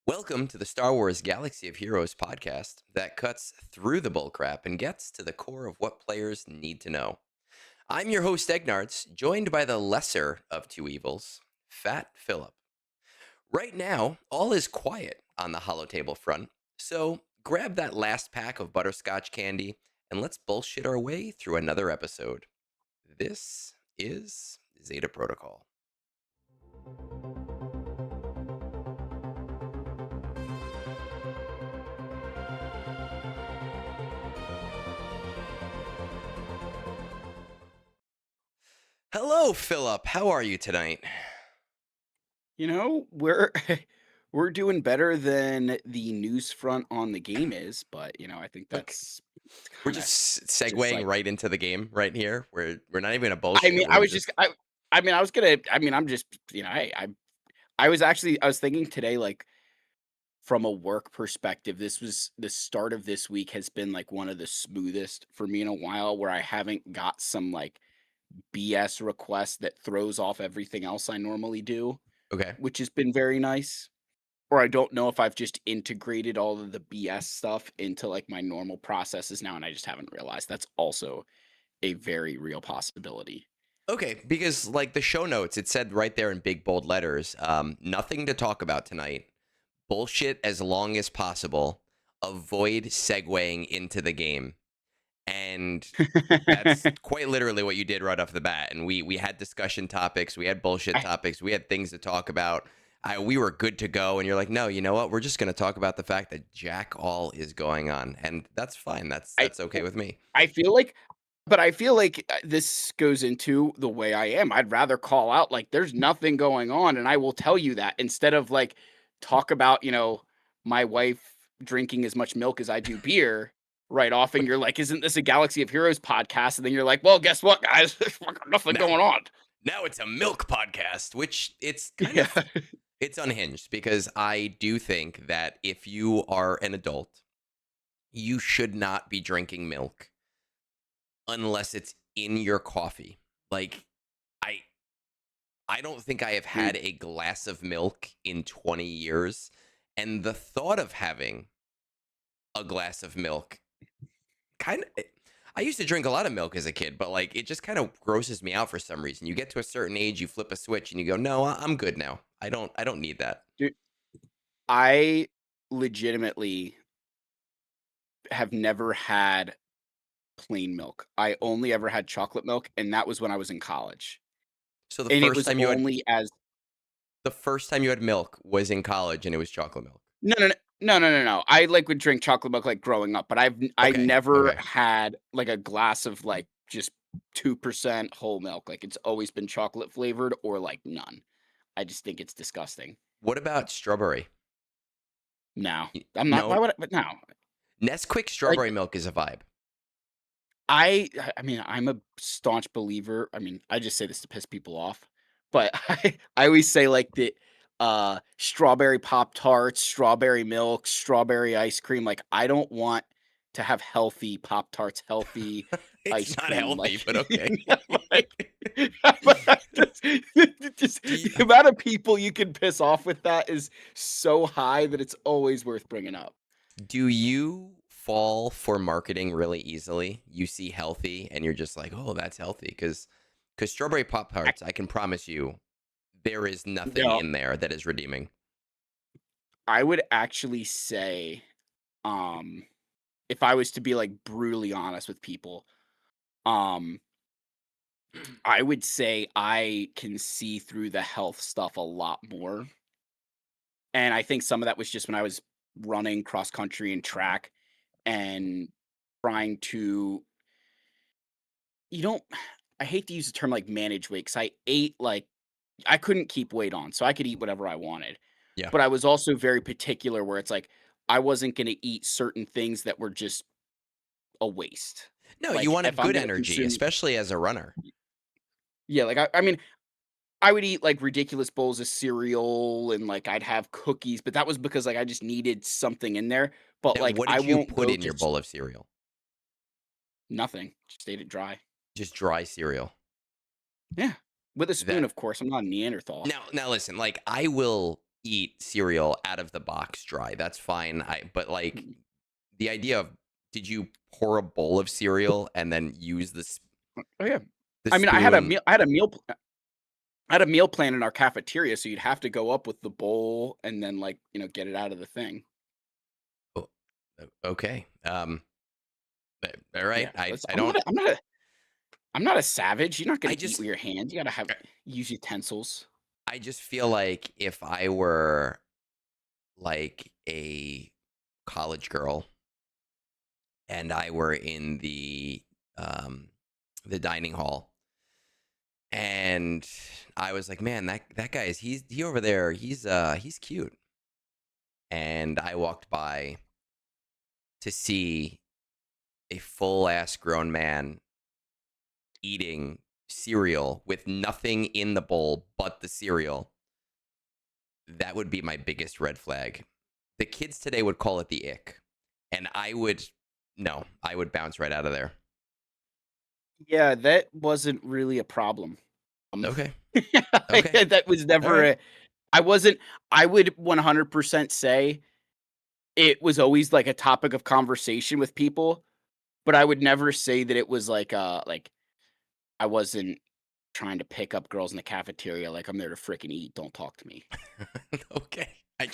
Welcome to the Star Wars Galaxy of Heroes podcast that cuts through the bullcrap and gets to the core of what players need to know. I'm your host, Egnards, joined by the lesser of two evils, Fat Philip. Right now, all is quiet on the holotable front, so grab that last pack of butterscotch candy and let's bullshit our way through another episode. This is Zeta Protocol. Hello, Philip. How are you tonight? We're we're doing better than the news front on the game is, but I think Okay. that's We're kind of just just segueing like right into the game right here. We're not even gonna I bullshit. mean, We're I gonna was just just I mean, I was gonna I mean, I'm just, hey, I was thinking today, like, from a work perspective, this was the start of this week has been like one of the smoothest for me in a while where I haven't got some like BS request that throws off everything else I normally do, okay. which has been very nice. Or I don't know if I've just integrated all of the BS stuff into, like, my normal processes now, and I just haven't realized that's also a very real possibility. Okay, because like the show notes, it said right there in big bold letters, nothing to talk about tonight. Bullshit as long as possible. Avoid segueing into the game. And that's quite literally what you did right off the bat. And we had discussion topics, we had bullshit I topics, we had things to talk about. We were good to go, and you're like, no, you know what? We're just going to talk about the fact that jack all is going on, and that's fine. I That's okay with me. I feel like I feel like, this goes into the way I am. I'd rather call out, like, "There's nothing going on," and I will tell you that instead of, like, talk about, my wife drinking as much milk as I do beer right off, and you're like, "Isn't this a Galaxy of Heroes podcast?" And then you're like, "Well, guess what, guys? There's fucking nothing Now, going on." now it's a milk podcast, which it's kind Yeah. of it's unhinged because I do think that if you are an adult, you should not be drinking milk unless it's in your coffee. Like I I don't think I have had Dude, a glass of milk in 20 years, and the thought of having a glass of milk kind of I used to drink a lot of milk as a kid, but like it just kind of grosses me out for some reason. You get to a certain age, you flip a switch and you go, "No, I'm good now. I don't need that." dude, I legitimately have never had plain milk. I only ever had chocolate milk, and that was when I was in college. So And it was only as the first time you had milk was in college and it was chocolate milk. no, no, no, no, no, no, no. I, like, would drink chocolate milk, like, growing up, but I Okay. never Okay. had, like, a glass of, like, just 2% whole milk. Like, it's always been chocolate flavored or, like, none. I just think it's disgusting. What about strawberry? No. I'm not No, why would I but no. Nesquik Like strawberry milk is a vibe. I mean, I'm a staunch believer. I mean, I just say this to piss people off, but I always say like the strawberry pop tarts, strawberry milk, strawberry ice cream. Like, I don't want to have healthy pop tarts, healthy It's ice not cream. healthy, Like, but okay. like just Do the amount of people you can piss off with that is so high that it's always worth bringing up. Do you fall for marketing really easily? You see healthy and you're just like, "Oh, that's healthy." Because strawberry Pop I, Tarts, I can promise you, there is nothing no, in there that is redeeming. I would actually say, um, if I was to be, like, brutally honest with people, um, I would say I can see through the health stuff a lot more, and I think some of that was just when I was running cross country and track and trying to you don't I hate to use the term, like, manage weight 'cause I ate, like I couldn't keep weight on, so I could eat whatever I wanted, Yeah. but I was also very particular where it's like, I wasn't gonna eat certain things that were just a waste. No, you Like, wanted if I'm good gonna energy, consume especially as a runner. yeah, like, I mean, I would eat, like, ridiculous bowls of cereal and, like, I'd have cookies, but that was because, like, I just needed something in there, but, Now, like, what I did you won't put go in to your s bowl of cereal? nothing, just ate it dry. Just dry cereal. Yeah, with a spoon, That of course, I'm not a Neanderthal. now listen, like I will eat cereal out of the box dry. That's fine. But like Mhm. the idea of, did you pour a bowl of cereal and then use Oh, yeah. the I mean, I had a spoon? meal I had a meal pl I had a meal plan in our cafeteria, so you'd have to go up with the bowl and then, like, get it out of the thing. Oh, okay. All right. Yeah, so it's I don't. I'm not a savage. You're not I gonna eat just with your hands. You gotta use utensils. I just feel like if I were like a college girl and I were in um the dining hall, and I was like, man, that guy is he over there, he's cute. And I walked by to see a full ass grown man eating cereal with nothing in the bowl but the cereal. That would be my biggest red flag. The kids today would call it the ick. And I would, no, I would bounce right out of there. Yeah, that wasn't really a problem. Um, Okay. Okay. that was All never right. a I wasn't I would 100% say it was always, like, a topic of conversation with people, but I would never say that it was like, I wasn't trying to pick up girls in the cafeteria, like, "I'm there to fricking eat, don't talk to me." Okay. I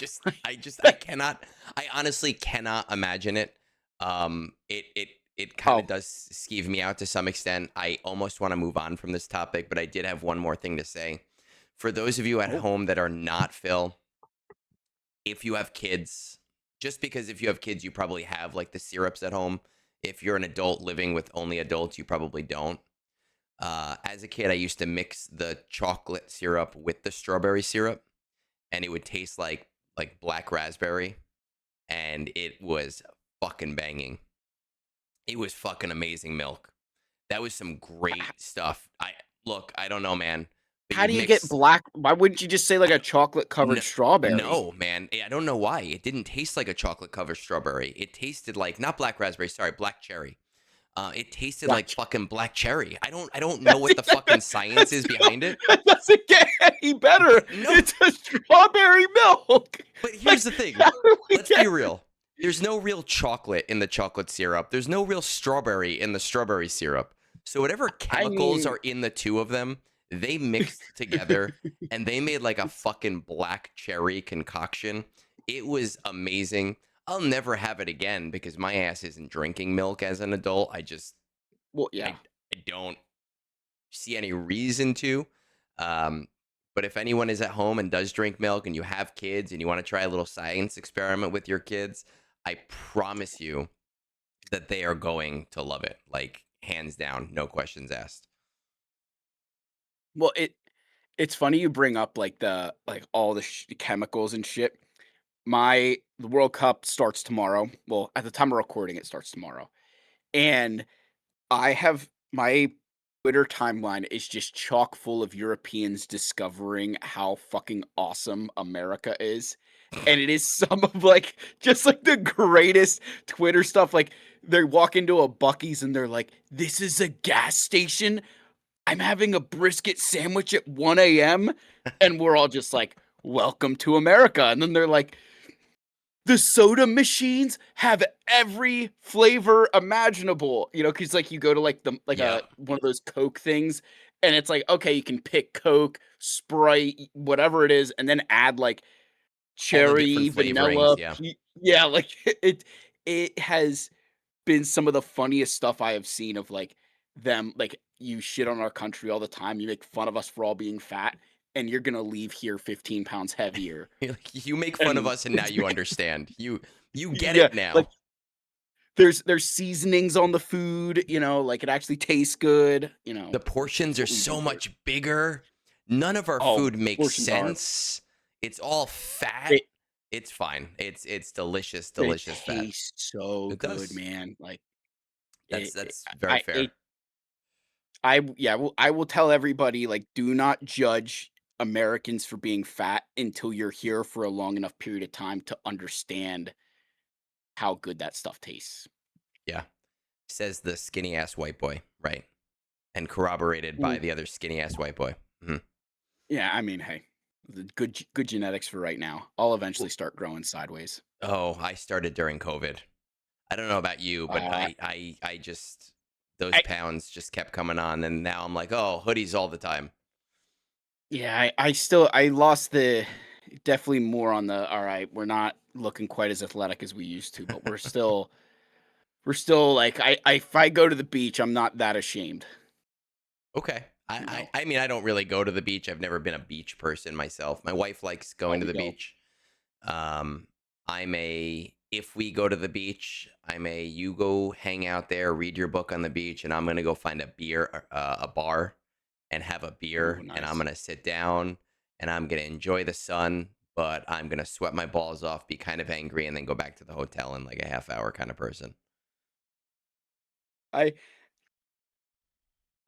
cannot, I honestly cannot imagine it. It kind of Oh, does skeeve me out to some extent. I almost want to move on from this topic, but I did have one more thing to say. For those of you at oh, home that are not Phil, if you have kids, just because if you have kids, you probably have like the syrups at home. If you're an adult living with only adults, you probably don't. As a kid, I used to mix the chocolate syrup with the strawberry syrup, and it would taste like black raspberry, and it was fucking banging. It was fucking amazing milk. That was some great stuff. I don't know, man, but how you'd do you get mix. black why wouldn't you just say, like, I a chocolate-covered no, strawberry? no, man. I don't know why. It didn't taste like a chocolate covered strawberry. It tasted like, not black raspberry, sorry, black cherry. It tasted like Gotcha. fucking black cherry. I don't know That's what the fucking science that's is behind it. that doesn't get any better. No, It's a strawberry milk. but here's Like, the thing. how do we Let's be get real. There's no real chocolate in the chocolate syrup. There's no real strawberry in the strawberry syrup. So whatever I chemicals mean, are in the two of them, they mixed together and they made like a fucking black cherry concoction. It was amazing. I'll never have it again because my ass isn't drinking milk as an adult. well, yeah. I don't see any reason to. Um, but if anyone is at home and does drink milk and you have kids and you want to try a little science experiment with your kids, I promise you that they are going to love it. Like, hands down, no questions asked. Well, it's funny you bring up, like, all the chemicals and shit. The World Cup starts tomorrow. Well, at the time of recording, it starts tomorrow, and I have my Twitter timeline is just chock full of Europeans discovering how fucking awesome America is. And it is some of like just like the greatest Twitter stuff. Like they walk into a Bucky's and they're like, "This is a gas station. I'm having a brisket sandwich at 1 a.m." And we're all just like, "Welcome to America." And then they're like, the soda machines have every flavor imaginable, because like you go to like Yeah. one of those Coke things, and it's like, okay, you can pick Coke, Sprite, whatever it is, and then add like All the different cherry, flavorings. vanilla, Yeah. yeah, like it has been some of the funniest stuff I have seen of like them like you shit on our country all the time. You make fun of us for all being fat, and you're gonna leave here 15 pounds heavier. You make fun of And us and now it's you understand. You get yeah, it like now. there's seasonings on the food, like, it actually tastes good, The portions it's are what we do so here. much bigger. None of our Oh, food makes portions are sense. It's all fat. they It's fine. It's delicious, but it delicious fat. tastes so It good, does. man, like, That's it that's very it fair. I will tell everybody, like, do not judge Americans for being fat until you're here for a long enough period of time to understand how good that stuff tastes. Yeah. Says the skinny ass white boy, right? And corroborated by Mm, the other skinny ass white boy. Mhm. yeah, I mean, hey. The good genetics for right now. I'll eventually start growing sideways. Oh, I started during COVID. I don't know about you, but Uh, I just those I pounds just kept coming on, and now I'm like, oh, hoodies all the time. yeah, I lost the definitely more on the all right, we're not looking quite as athletic as we used to, but we're still like I if I go to the beach, I'm not that ashamed, Okay. you know. I mean, I don't really go to the beach. I've never been a beach person myself. My wife likes Oh, going to we the go. beach. Um, if we go to the beach, you go hang out there, read your book on the beach, and I'm going to go find a bar and have a Ooh, beer, and I'm nice. going to sit down and I'm going to enjoy the sun, but I'm going to sweat my balls off, be kind of angry, and then go back to the hotel in like a half hour kind of person. I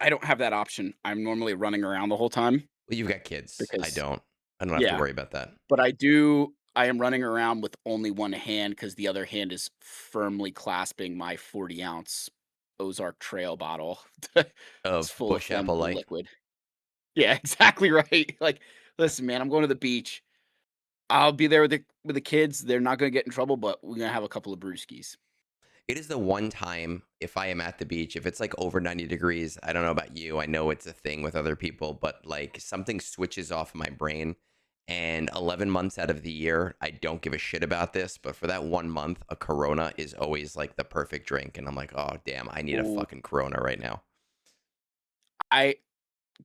I don't have that option. I'm normally running around the whole time Well, you've got kids. I because don't. I don't have to yeah, worry about that. but I am running around with only one hand because the other hand is firmly clasping my 40-ounce Ozark Trail bottle. It's Of full of Bush Apple flammable Light. liquid. Yeah, exactly right. Like, listen, man, I'm going to the beach. I'll be there with the kids. They're not gonna get in trouble, but we're gonna have a couple of brewskis. It is the one time if I am at the beach, if it's like over 90 degrees, I don't know about you. I know it's a thing with other people, but like something switches off my brain. And 11 months out of the year, I don't give a shit about this. But for that 1 month, a Corona is always like the perfect drink. And I'm like, oh, damn, I need a Ooh, fucking Corona right now. I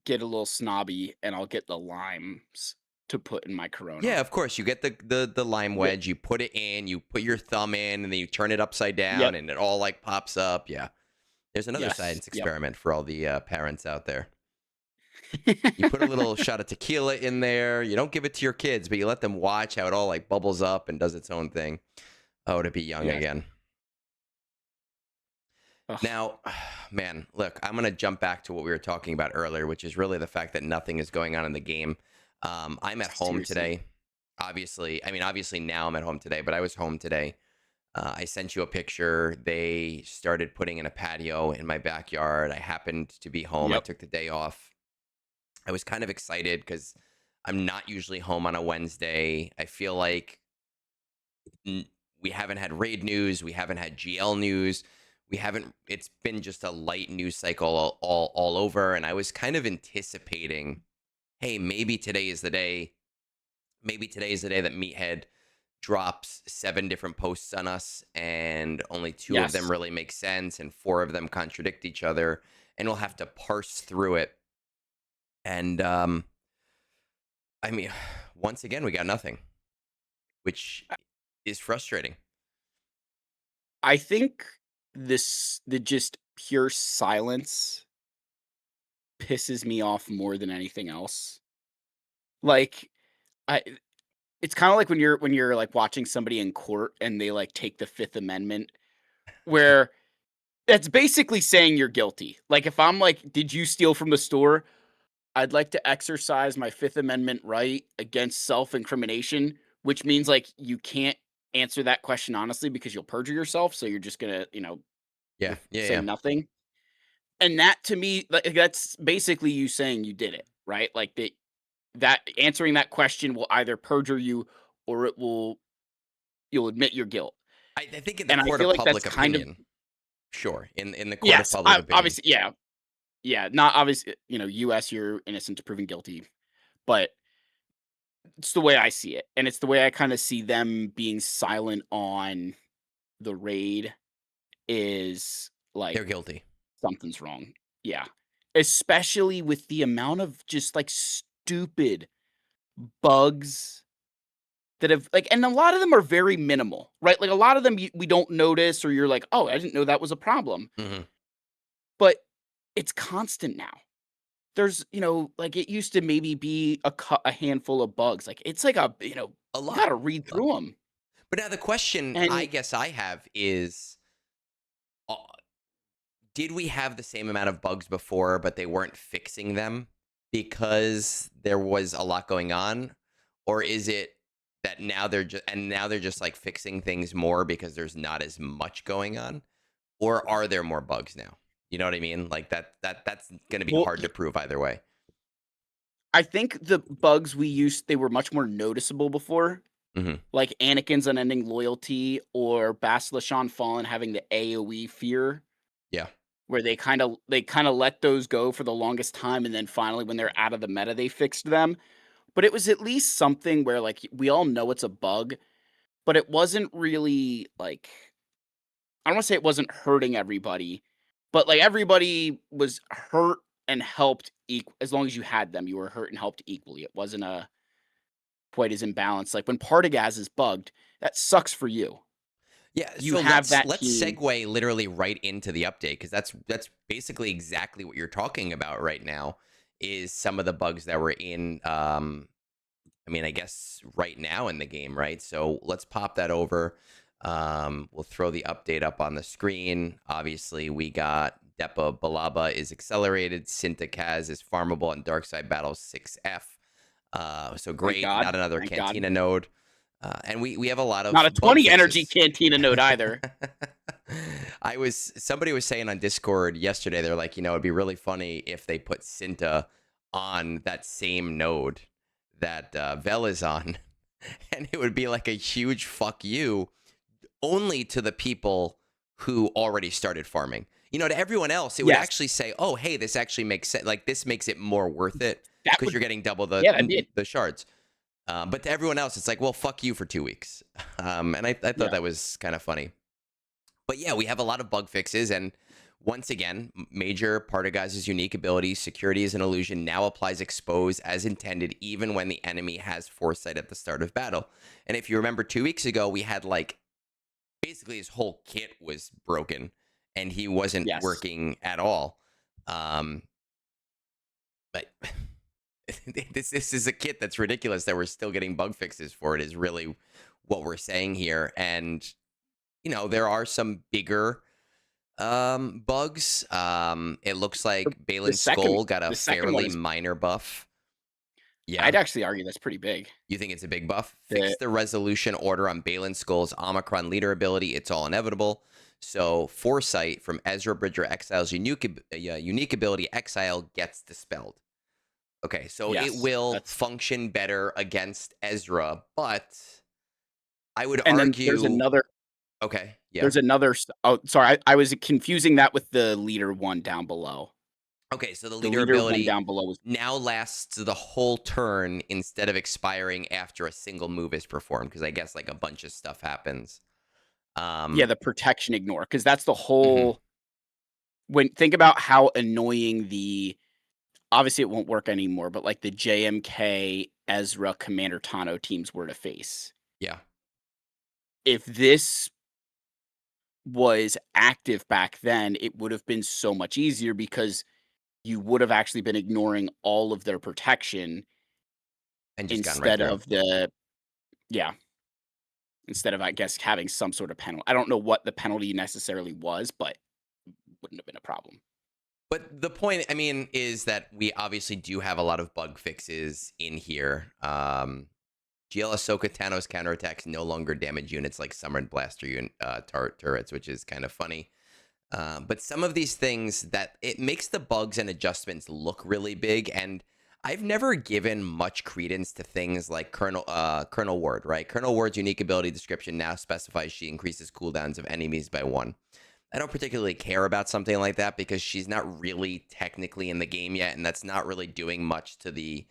get a little snobby and I'll get the limes to put in my Yeah, Corona. of course. You get the lime Yep. wedge, you put it in, you put your thumb in, and then you turn it upside Yep. down, and it all like pops up. Yeah. There's another Yes. science Yep. experiment for all the parents out there. You put a little shot of tequila in there. You don't give it to your kids, but you let them watch how it all like bubbles up and does its own thing. Oh, to be young Yes. again. Ugh, Now, man, look, I'm going to jump back to what we were talking about earlier, which is really the fact that nothing is going on in the game. I'm at home seriously. today. Obviously now I'm at home today, but I was home today. I sent you a picture. They started putting in a patio in my backyard. I happened to be home. I Yep. took the day off. I was kind of excited because I'm not usually home on a Wednesday. I feel like n- we haven't had raid news, we haven't had GL news, we haven't. It's been just a light news cycle all over, and I was kind of anticipating, hey, maybe today is the day. Maybe today is the day that Meathead drops 7 different posts on us, and only two of them Yes. really make sense, and 4 of them contradict each other, and we'll have to parse through it. And I mean, once again, we got nothing, which is frustrating. I think the just pure silence pisses me off more than anything else. Like, I it's kinda like when you're, like, watching somebody in court and they, like, take the Fifth Amendment, where that's basically saying you're guilty. Like, if I'm like, "Did you steal from the store?" I'd like to exercise my Fifth Amendment right against self-incrimination, which means, like, you can't answer that question honestly because you'll perjure yourself, so you're just gonna, Yeah, yeah, say yeah. nothing. And that to me, like, that's basically you saying you did it, right? Like, that answering that question will either perjure you or you'll admit your guilt. I think in the And I court feel of like that's public kind of opinion, sure. In the court of yes, public I opinion, obviously, yeah, yeah, not obviously, US, you're innocent to proven guilty, but it's the way I see it, and it's the way I kinda see them being silent on the raid is, like, they're guilty. something's wrong. Yeah. Especially with the amount of just, like, stupid bugs that have like and a lot of them are very minimal, right? Like, a lot of them we don't notice or you're like, "Oh, I didn't know that was a problem." Hmm. But it's constant now. There's, like, it used to maybe be a handful of bugs. Like, it's like A you lot, gotta read a lot. through them. But now the question I And guess I have is, uh, did we have the same amount of bugs before, but they weren't fixing them because there was a lot going on, or is it that now they're just like fixing things more because there's not as much going on, or are there more bugs now? You know what I mean? Like that's going to be well, hard to prove either way. I think the bugs we used, they were much more noticeable before, Hmm. like Anakin's unending loyalty or Basilishan Fallen having the AoE fear, Yeah. where they kinda let those go for the longest time, and then finally when they're out of the meta, they fixed them. But it was at least something where, like, we all know it's a bug, but it wasn't really, like, I don't wanna say it wasn't hurting everybody, but, like, everybody was hurt and helped as long as you had them, you were hurt and helped equally. It wasn't quite as imbalanced. Like, when Partagaz is bugged, that sucks for you. Yeah, You so have let's that let's team. segue literally right into the update because that's basically exactly what you're talking about right now is some of the bugs that were in I mean, I guess right now in the game, right? So let's pop that over. We'll throw the update up on the screen. Obviously, we got Depa Balaba is accelerated, Sinta Kaz is farmable, and Darkside Battles 6F. So Thank great, God, not another thank God. Cantina node. And we have a lot Not of a bug 20 energy fixes. Cantina node either. Somebody was saying on Discord yesterday, they're like, it'd be really funny if they put Cinta on that same node that Vel is on, and it would be like a huge fuck you only to the people who already started farming. To everyone else, it would Yes, actually say, "Oh, hey, this actually makes sense. Like this makes it more worth it that because would you're getting double yeah, that'd be it. the shards." But to everyone else, it's like, "Well, fuck you for 2 weeks." And I thought Yeah. that was kind of funny. But yeah, we have a lot of bug fixes, and once again, major part of guys' unique ability, security is an illusion, now applies expose as intended, even when the enemy has foresight at the start of battle. And if you remember 2 weeks ago, we had like basically his whole kit was broken and he wasn't Yes. working at all. Um, but this is a kit that's ridiculous that we're still getting bug fixes for it is really what we're saying here. And there are some bigger bugs. It looks The like the Balin's second skull got a the second one fairly is minor buff. Yeah. I'd actually argue that's pretty big. You think it's a big buff? Fix The the resolution order on Balin Skull's Omicron leader ability. It's all inevitable. So Foresight from Ezra Bridger Exile's unique ability Exile gets dispelled. Okay, so it yes, will that's function better against Ezra, but I would and then there's argue. another Okay, yeah. there's another st oh, sorry, I was confusing that with the leader one down below. Okay, so the The leader leader one ability down below was now lasts the whole turn instead of expiring after a single move is performed because I guess like a bunch of stuff happens. yeah, Um, the protection ignore, because that's the mhm. whole when think about how annoying the obviously it won't work anymore, but like the JMK, Ezra, Commander Tano teams were to face. Yeah. If this was active back then, it would have been so much easier because you would have actually been ignoring all of their protection And just gone right instead through. of yeah, instead of, I guess, having some sort of penalty. I don't know what the penalty necessarily was, but wouldn't have been a problem. But the point, I mean, is that we obviously do have a lot of bug fixes in here. GL Ahsoka Thanos counterattacks no longer damage units like Summoned Blaster turrets, which is kind of funny. But some of these things that it makes the bugs and adjustments look really big, and I've never given much credence to things like Colonel Ward, right? Colonel Ward's unique ability description now specifies she increases cooldowns of enemies by 1. I don't particularly care about something like that because she's not really technically in the game yet, and that's not really doing much to the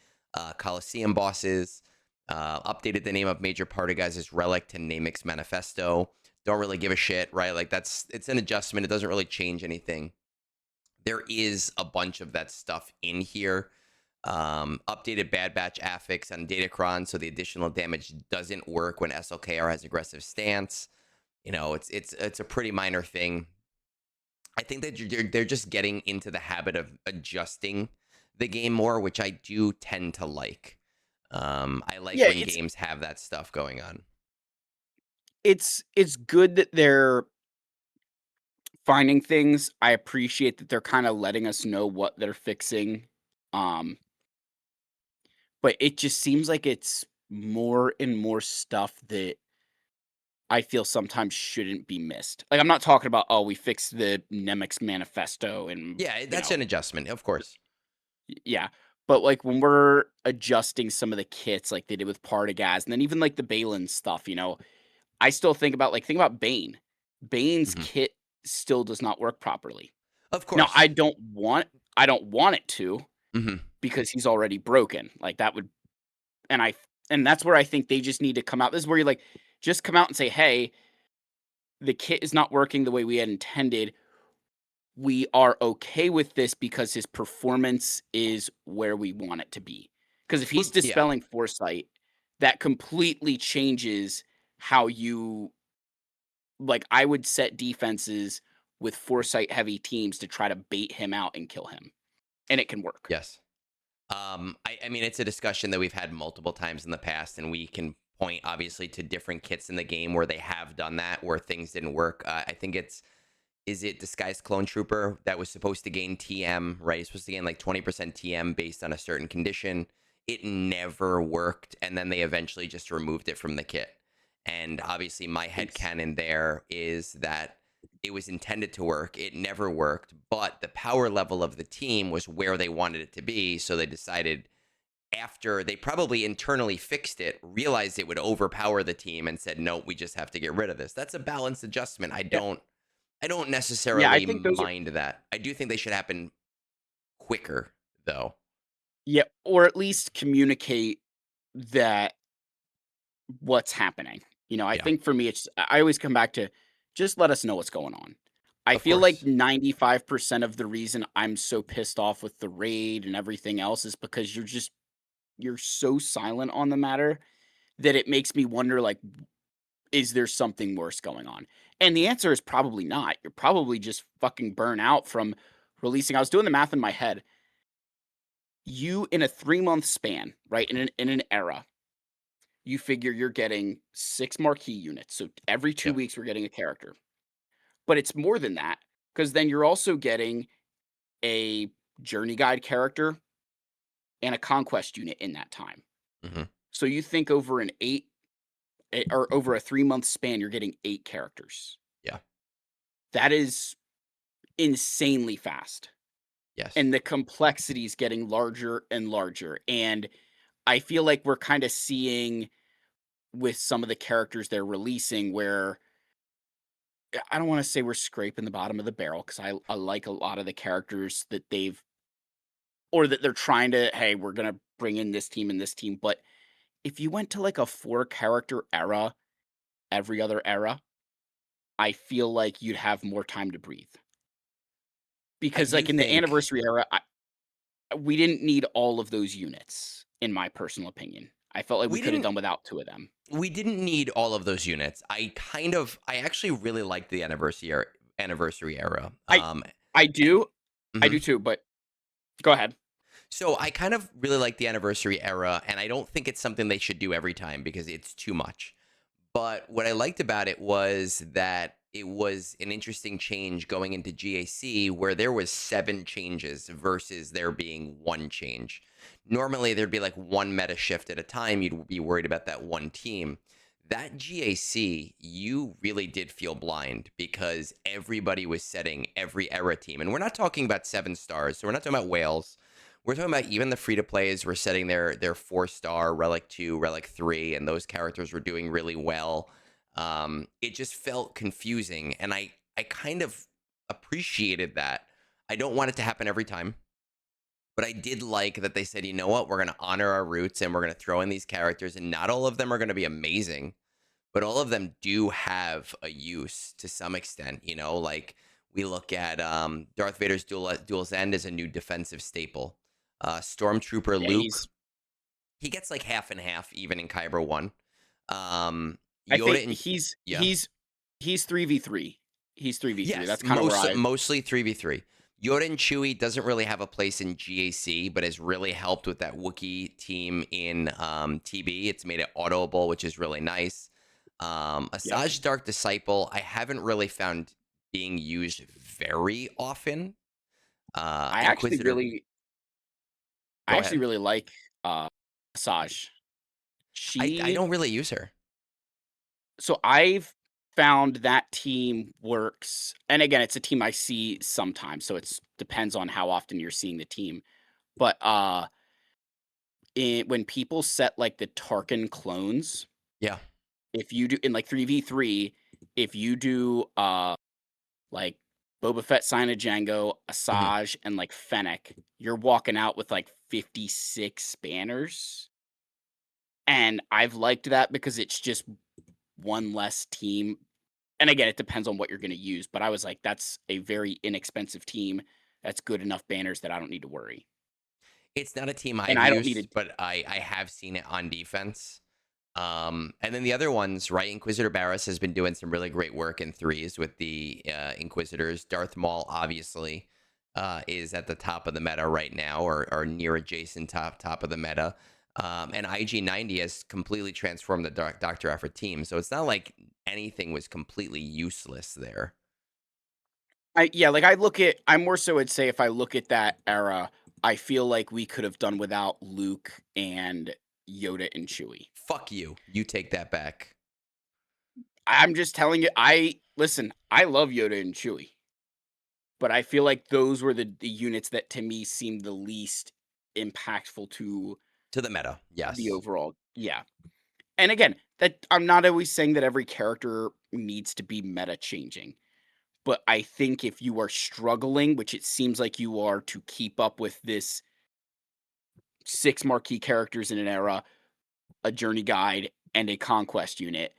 Coliseum bosses. Updated the name of major party guys as Relic to Namix Manifesto. Don't really give a shit, right? Like it's an adjustment. It doesn't really change anything. There is a bunch of that stuff in here. Updated Bad Batch affix on Datacron, so the additional damage doesn't work when SLKR has aggressive stance. It's a pretty minor thing. I think that they're just getting into the habit of adjusting the game more, which I do tend to like. I like Yeah, when games have that stuff going on. it's good that they're finding things. I appreciate that they're kinda letting us know what they're fixing. Um, but it just seems like it's more and more stuff that I feel sometimes shouldn't be missed. Like, I'm not talking about, "Oh, we fixed the Nemix manifesto," and, Yeah, that's an adjustment, of course. yeah. But, like, when we're adjusting some of the kits like they did with Partagaz, and then even, like, the Balin stuff, I still think about Bane. Bane's Mhm. kit still does not work properly. Of Now, course. I don't want it to Mhm. because he's already broken. Like, that would and I and that's where I think they just need to come out. This is where you like, just come out and say, "Hey, the kit is not working the way we had intended. We are okay with this because his performance is where we want it to be." Because if he's Well, yeah. dispelling foresight, that completely changes how you like, I would set defenses with foresight heavy teams to try to bait him out and kill him, and it can work. Yes. I mean, it's a discussion that we've had multiple times in the past, and we can point obviously to different kits in the game where they have done that, where things didn't work. I think is it Disguised Clone Trooper that was supposed to gain TM, right? It's supposed to gain like 20% TM based on a certain condition. It never worked, and then they eventually just removed it from the kit. And obviously, my It's headcanon there is that it was intended to work. It never worked, but the power level of the team was where they wanted it to be. So they decided after they probably internally fixed it, realized it would overpower the team and said, no, we just have to get rid of this. That's a balanced adjustment. yeah. I don't Yeah, I necessarily think those are mind that. I do think they should happen quicker, though. yeah, or at least communicate that what's happening. I Yeah, think for me, I always come back to just let us know what's going on. I of feel like course. 95% of the reason I'm so pissed off with the raid and everything else is because you're so silent on the matter that it makes me wonder, like, is there something worse going on? And the answer is probably not. You're probably just fucking burnt out from releasing. I was doing the math in my head. You in a 3-month span, right? In an era, you figure you're getting 6 marquee units. So every 2 Yep. weeks we're getting a character. But it's more than that because then you're also getting a journey guide character and a conquest unit in that time. Hmm. So you think over or over a 3-month span you're getting 8 characters. Yeah. That is insanely fast. Yes. And the complexity is getting larger and larger. And I feel like we're kind of seeing with some of the characters they're releasing where I don't want to say we're scraping the bottom of the barrel because I like a lot of the characters that they've or that they're trying to, hey, we're gonna bring in this team and this team. But if you went to like a 4 character era, every other era, I feel like you'd have more time to breathe. I Because do like in the think anniversary era, we didn't need all of those units, in my personal opinion. I felt like we we could have didn't done without 2 of them. we didn't need all of those units. I actually really liked the anniversary era. I I do I do Mhm. too, but go ahead. So I kind of really like the anniversary era, and I don't think it's something they should do every time because it's too much. But what I liked about it was that it was an interesting change going into GAC where there was 7 changes versus there being 1 change. Normally there'd be like one meta shift at a time. You'd be worried about that one team. That GAC, you really did feel blind because everybody was setting every era team. And we're not talking about 7 stars. So we're not talking about whales. We're talking about even the free to plays were setting their 4 star relic 2, relic 3, and those characters were doing really well. It just felt confusing, and I kind of appreciated that. I don't want it to happen every time, but I did like that they said, you know what, we're going to honor our roots and we're going to throw in these characters, and not all of them are going to be amazing, but all of them do have a use to some extent. Like we look at Darth Vader's duel's end as a new defensive staple. Stormtrooper Yeah, Luke, he gets like half and half even in Kyber 1. I think Yoda and yeah. he's 3v3. He's 3v3. Yes, That's kinda where mostly 3v3. Yoda and Chewie doesn't really have a place in GAC, but has really helped with that Wookiee team in TB. It's made it autoable, which is really nice. yep. Asajj Dark Disciple, I haven't really found being used very often. I actually Inquisitor, really I go actually ahead. really like, Asajj. I She don't really use her. so I've found that team works and again, it's a team I see sometimes, so it's depends on how often you're seeing the team. But, when people set like the Tarkin clones, Yeah. if you do in like 3v3, if you do like Boba Fett, Sign of Django, Mhm. Asajj, and like Fennec, you're walking out with like 56 banners. And I've liked that because it's just one less team. And again, it depends on what you're going to use. But I was like, that's a very inexpensive team. That's good enough banners that I don't need to worry. It's not a team And I've I don't need used, to. but I have seen it on defense. And then the other ones, right? Inquisitor Barris has been doing some really great work in threes with the Inquisitors. Darth Maul, obviously, is at the top of the meta right now, or near adjacent top of the meta. And IG90 has completely transformed the Doctor Effort team. So it's not like anything was completely useless there. Yeah, like I look at. I more so would say if I look at that era, I feel like we could have done without Luke and Yoda and Chewie. Fuck you. You take that back. I'm just telling you. I listen. I love Yoda and Chewie, but I feel like those were the units that to me seemed the least impactful to To the meta, the yes. overall. Yeah. And again, that I'm not always saying that every character needs to be meta changing, but I think if you are struggling, which it seems like you are, to keep up with this 6 marquee characters in an era, a journey guide, and a conquest unit,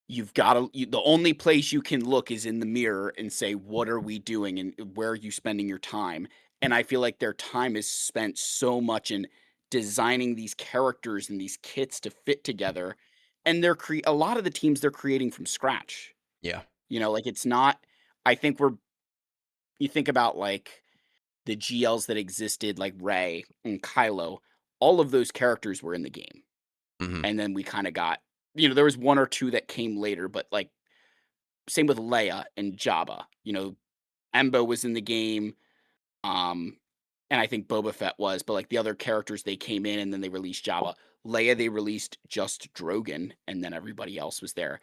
you've gotta the only place you can look is in the mirror and say, "What are we doing and where are you spending your time?" And I feel like their time is spent so much in designing these characters and these kits to fit together, and a lot of the teams they're creating from scratch. Yeah. Like, it's not. I think we're you think about, like, the GLs that existed, like Rey and Kylo, all of those characters were in the game, Hmm. and then we kinda got there was 1 or 2 that came later, but, like, same with Leia and Jabba. Embo was in the game, um, and I think Boba Fett was, but, like, the other characters, they came in and then they released Jabba. Leia, they released just Drogon, and then everybody else was there.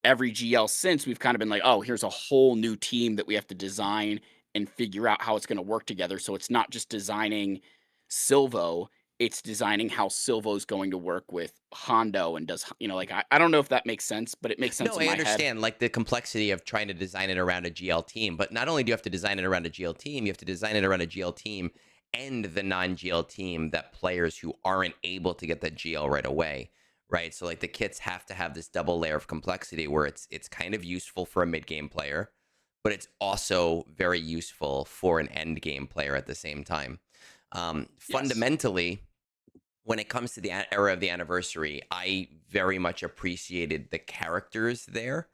Every GL since, we've kind of been like, "Oh, here's a whole new team that we have to design and figure out how it's gonna work together." So it's not just designing Silvo, it's designing how Silvo's going to work with Hondo and like, I don't know if that makes sense, but it makes sense No, in I my head. understand like the complexity of trying to design it around a GL team, but not only do you have to design it around a GL team, you have to design it around a GL team and the non-GL team that players who aren't able to get that GL right away, right? So like the kits have to have this double layer of complexity where it's kind of useful for a mid-game player, but it's also very useful for an end game player at the same time. Yes. Fundamentally, when it comes to the era of the anniversary, I very much appreciated the characters there.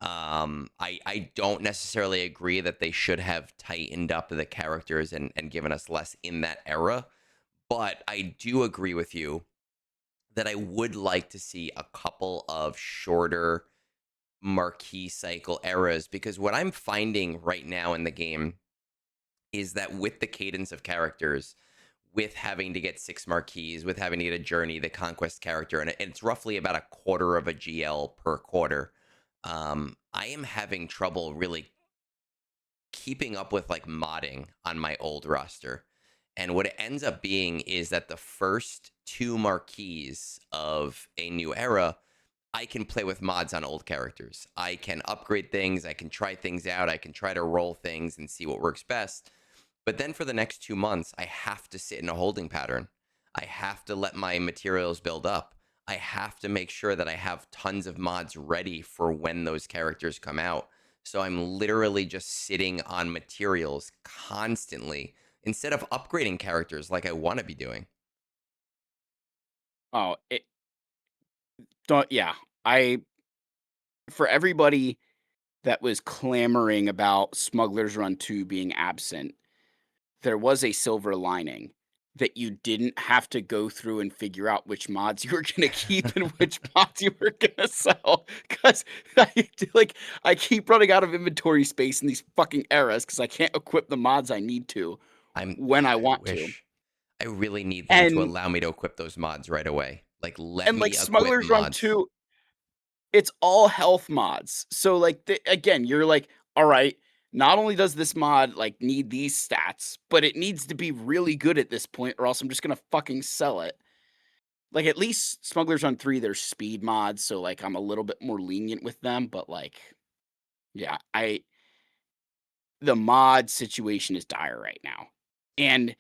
I don't necessarily agree that they should have tightened up the characters and given us less in that era, but I do agree with you that I would like to see a couple of shorter marquee cycle eras because what I'm finding right now in the game is that with the cadence of characters, with having to get 6 marquees, with having to get a journey, the conquest character, and it's roughly about a quarter of a GL per quarter. I am having trouble really keeping up with like modding on my old roster. And what it ends up being is that the first 2 marquees of a new era, I can play with mods on old characters. I can upgrade things, I can try things out, I can try to roll things and see what works best. But then for the next 2 months, I have to sit in a holding pattern. I have to let my materials build up. I have to make sure that I have tons of mods ready for when those characters come out. So I'm literally just sitting on materials constantly instead of upgrading characters like I want to be doing. Oh, it don't yeah. I For everybody that was clamoring about Smuggler's Run 2 being absent, there was a silver lining that you didn't have to go through and figure out which mods you were gonna keep and which mods you were gonna sell. Because I keep running out of inventory space in these fucking eras because I can't equip the mods I need to when I I want to. wish I really need them to And allow me to equip those mods right away. Like let and like me equip Smuggler's Run mods. 2, it's all health mods. So, like, again, you're like, "All right, not only does this mod like need these stats, but it needs to be really good at this point, or else I'm just gonna fucking sell it. Like at least Smugglers Run 3, there's speed mods, so like I'm a little bit more lenient with them, but like yeah, the mod situation is dire right now. And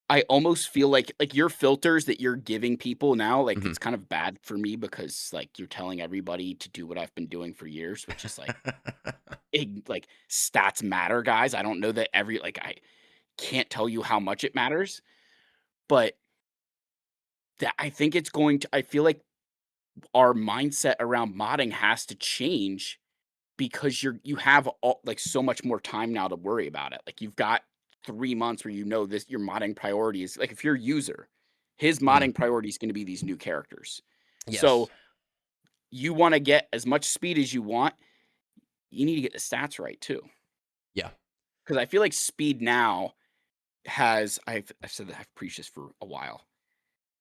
I almost feel like your filters that you're giving people now, like Mhm. it's kind of bad for me because like you're telling everybody to do what I've been doing for years, which is like like stats matter, guys. I don't know that I can't tell you how much it matters, but that I think it's going to I feel like our mindset around modding has to change because you have all, like so much more time now to worry about it. Like you've got 3 months where you know this your modding priority is like if you're a user, his Mhm. modding priority is going to be these new characters. So Yes. you want to get as much speed as you want, you need to get the stats right too. Yeah. Because I feel like speed now has I've said that I've preached this for a while.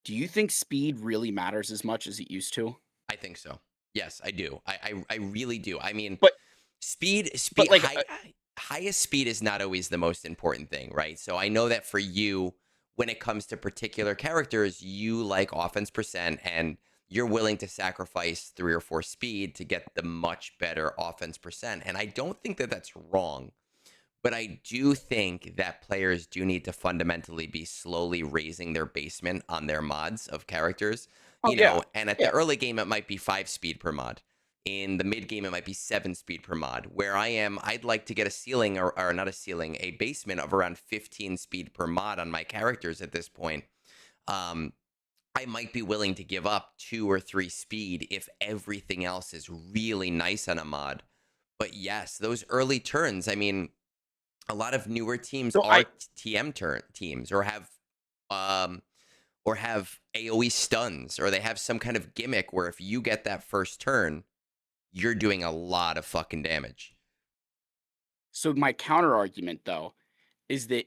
Do you think speed really matters as much as it used to? I think so. Yes, I do. I really do. I mean, But speed like highest speed is not always the most important thing, right? So I know that for you, when it comes to particular characters, you like offense percent and you're willing to sacrifice 3 or 4 speed to get the much better offense percent. And I don't think that that's wrong. But I do think that players do need to fundamentally be slowly raising their basement on their mods of characters, oh yeah. and at the Yeah. early game, it might be 5 speed per mod. In the mid game, it might be 7 speed per mod. Where I am, I'd like to get a ceiling or not a ceiling, a basement of around 15 speed per mod on my characters at this point. Um, I might be willing to give up 2 or 3 speed if everything else is really nice on a mod. But yes, those early turns, I mean, a lot of newer teams So are teams um or have AoE stuns or they have some kind of gimmick where if you get that first turn, you're doing a lot of fucking damage. my counter argument though is that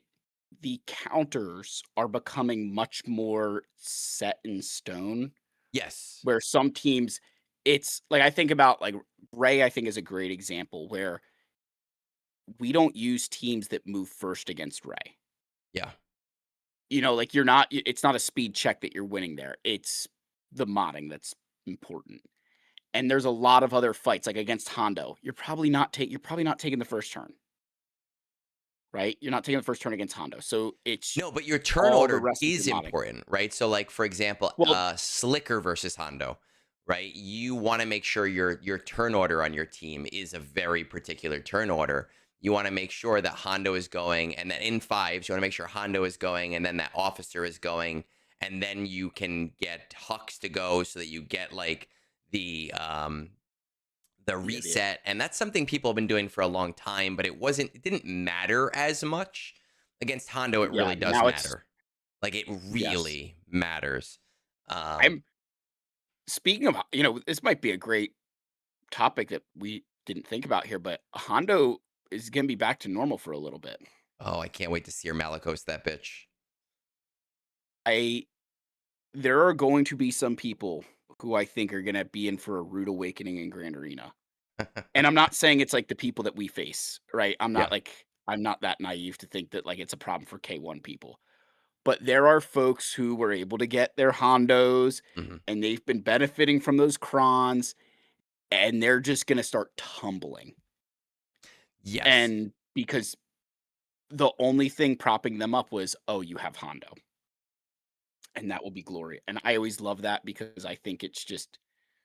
the counters are becoming much more set in stone, Yes. where some teams it's like I think about like Ray, I think is a great example where we don't use teams that move first against Ray. Yeah. You know, like it's not a speed check that you're winning there. It's the modding that's important. And there's a lot of other fights like against Hondo. You're probably not taking the first turn, right? You're not taking the first turn against Hondo. So it's No, but your turn all the order rest of your is modding. important, right? So like for example, Well, Slicker versus Hondo, right? You want to make sure your turn order on your team is a very particular turn order. You want to make sure that Hondo is going, and then in fives, you want to make sure Hondo is going, and then that officer is going, and then you can get Hux to go so that you get like the yeah, reset. And that's something people have been doing for a long time, but it didn't matter as much. Against Hondo, it yeah, really does now it's matter. Like it yes. really matters. Um, I'm speaking of, this might be a great topic that we didn't think about here, but Hondo is going to be back to normal for a little bit. oh, I can't wait to see her Malicos that bitch. I There are going to be some people who I think are going to be in for a rude awakening in Grand Arena. And I'm not saying it's like the people that we face, right? Yeah. I'm not that naive to think that like it's a problem for K1 people. But there are folks who were able to get their Hondos Mhm. and they've been benefiting from those crons and they're just going to start tumbling. Yes. And because the only thing propping them up was, "Oh, you have Hondo." And that will be glory. And I always love that because I think it's just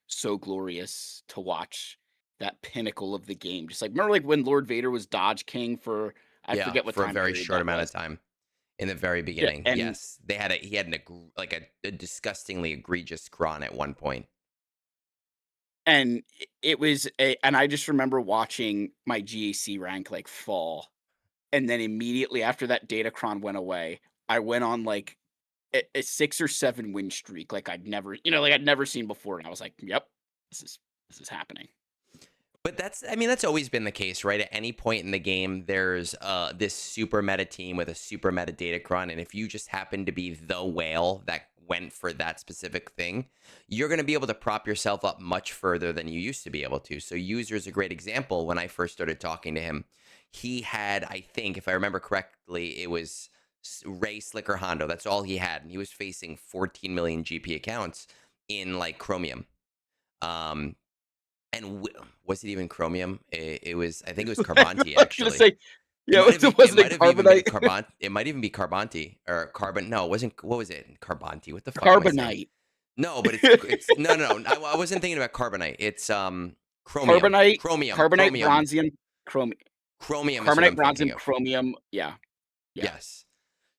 so glorious to watch that pinnacle of the game. Just like remember like when Lord Vader was Dodge King for I Yeah, forget what for a time very period short that amount was. of time in the very Yeah, beginning. and Yes, he had like a disgustingly egregious cron at one point. it was a and I just remember watching my GAC rank like fall. And then immediately after that Datacron went away, I went on like a 6 or 7 win streak like I'd never seen before, and I was like, "Yep, this is happening." But I mean, that's always been the case, right? At any point in the game, there's this super meta team with a super meta Datacron, and if you just happen to be the whale that went for that specific thing, you're going to be able to prop yourself up much further than you used to be able to. So User is a great example. When I first started talking to him, he had, I think, if I remember correctly, it was Ray Slicker Hondo. That's all he had. And he was facing 14 million GP accounts in like Chromium. And was it even Chromium? It was, I think it was Carbonti, I was gonna actually. say, yeah, it wasn't Might have even been Carbonite. It might even be Carbonti or Carbon. No, it wasn't. What was it? Carbonti. What the fuck am I saying? Carbonite. No, but it's no. I wasn't thinking about Carbonite. It's Chromium. Carbonite, Chromium. Carbonite, Chromium. bronzium, chromium. Chromium is what Carbonite, I'm thinking bronzium, of. chromium. Yeah. Yes.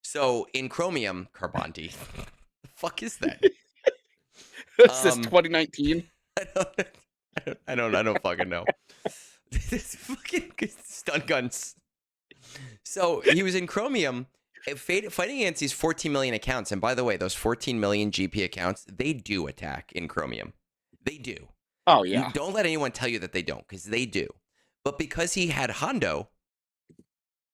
So in Chromium, Carbonti. The fuck is that? This is 2019. I don't fucking know. This fucking stun guns. So he was in Chromium fighting against these 14 million accounts. And by the way, those 14 million GP accounts, they do attack in Chromium. They do. Oh, yeah. Don't let anyone tell you that they don't, because they do. But because he had Hondo,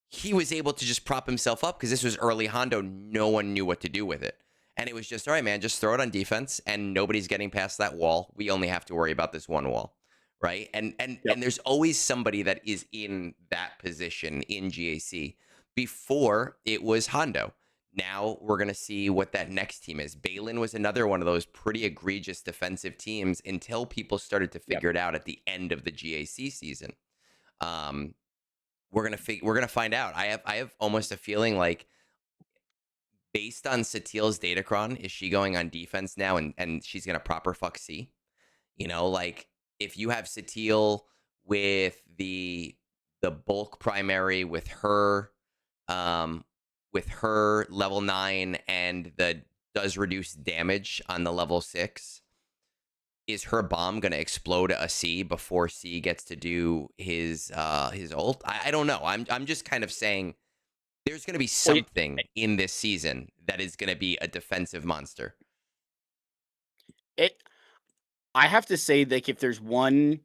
he was able to just prop himself up because this was early Hondo. No one knew what to do with it. And it was just, all right, man, just throw it on defense and nobody's getting past that wall. We only have to worry about this one wall. Right. And there's always somebody that is in that position in GAC. Before it was Hondo. Now we're going to see what that next team is. Balin was another one of those pretty egregious defensive teams until people started to figure it out at the end of the GAC season. We're gonna find out. I have almost a feeling like, based on Satil's Datacron, is she going on defense now and she's gonna proper fuck C? You know, like if you have Satil with the bulk primary with her level 9 and the does reduce damage on the level 6. Is her bomb going to explode a C before C gets to do his ult? I don't know. I'm just kind of saying there's going to be something in this season that is going to be a defensive monster. I have to say, like, if there's one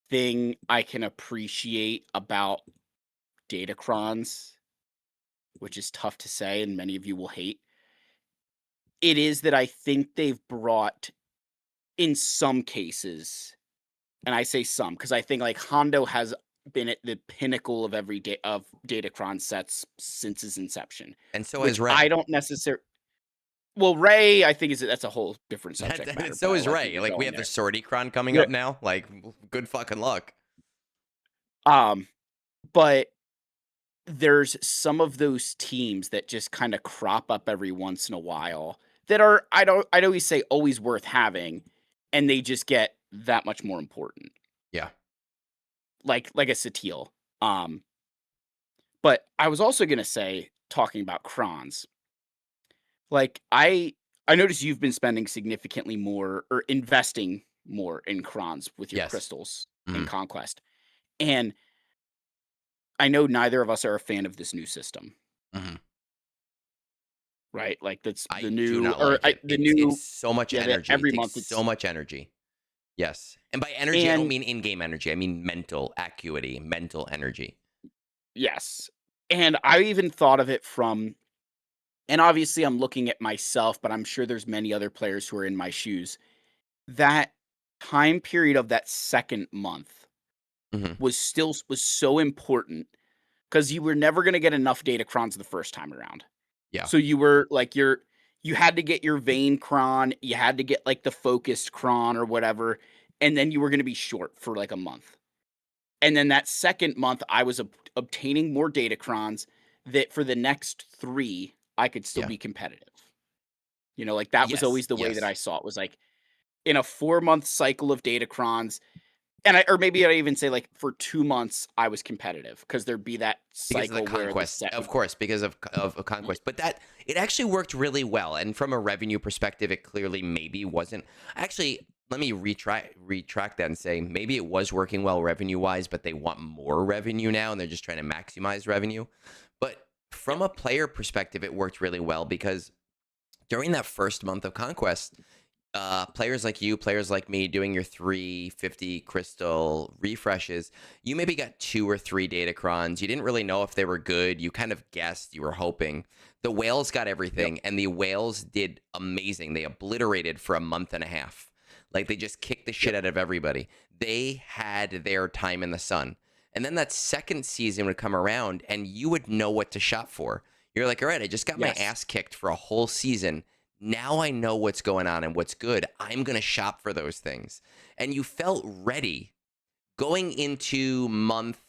thing I can appreciate about Datacrons, which is tough to say and many of you will hate, it is that I think they've brought, in some cases, and I say some because I think like Hondo has been at the pinnacle of every day of Datacron sets since his inception, and so is Ray. I don't necessarily. Well, Ray, I think that's a whole different subject matter. So is Ray. Like we have the Sorticron coming up now. Like, good fucking luck. But there's some of those teams that just kind of crop up every once in a while that are I'd always say always worth having, and they just get that much more important. Yeah. Like a Satil. But I was also gonna say, talking about Crons, like I noticed you've been spending significantly more or investing more in Crons with your crystals in Conquest. And I know neither of us are a fan of this new system. Right? Like that's the new it's so much energy. Every month it's so much energy. Yes. And by energy, I don't mean in-game energy. I mean mental acuity, mental energy. Yes. And I even thought of it from, and obviously I'm looking at myself, but I'm sure there's many other players who are in my shoes. That time period of that second month was so important because you were never going to get enough Datacrons the first time around. Yeah. So you were like you had to get your Vayne Cron, you had to get like the focused Cron or whatever, and then you were going to be short for like a month. And then that second month, I was obtaining more Datacrons that for the next 3, I could still be competitive. You know, like that was always the way that I saw it, was like in a 4-month cycle of Datacrons. And or maybe I'd even say like for 2 months I was competitive because there'd be that cycle because of where Conquest, of course, because of Conquest. But that it actually worked really well, and from a revenue perspective, it clearly maybe wasn't. Actually, let me retract that and say maybe it was working well revenue wise, but they want more revenue now, and they're just trying to maximize revenue. But from a player perspective, it worked really well because during that first month of Conquest, Players like you, players like me doing your 350 crystal refreshes, you maybe got 2 or 3 datacrons. You didn't really know if they were good. You kind of guessed, you were hoping. The whales got Yep. everything, and the whales did amazing. They obliterated for a month and a half. Like they just kicked the shit Yep. out of everybody. They had their time in the sun. And then that second season would come around, and you would know what to shop for. You're like, all right, I just got my Yes. ass kicked for a whole season. Now I know what's going on and what's good. I'm going to shop for those things. And you felt ready going into month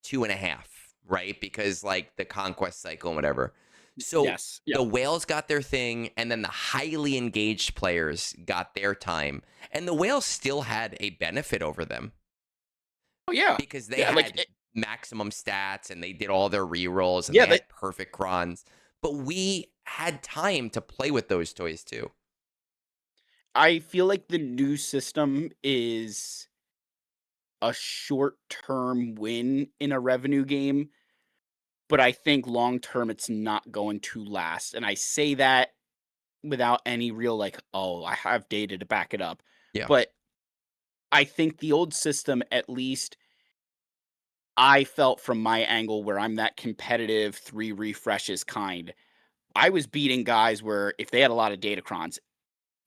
2.5, right? Because like the conquest cycle and whatever. So Yes. the Yep. whales got their thing, and then the highly engaged players got their time. And the whales still had a benefit over them Oh yeah. because they Yeah. had maximum stats and they did all their rerolls and Yeah. they had perfect crons. But we had time to play with those toys too. I feel like the new system is a short-term win in a revenue game, but I think long term it's not going to last. And I say that without any real like, oh, I have data to back it up. Yeah. But I think the old system, at least I felt from my angle where I'm that competitive 3 refreshes kind, I was beating guys where if they had a lot of datacrons,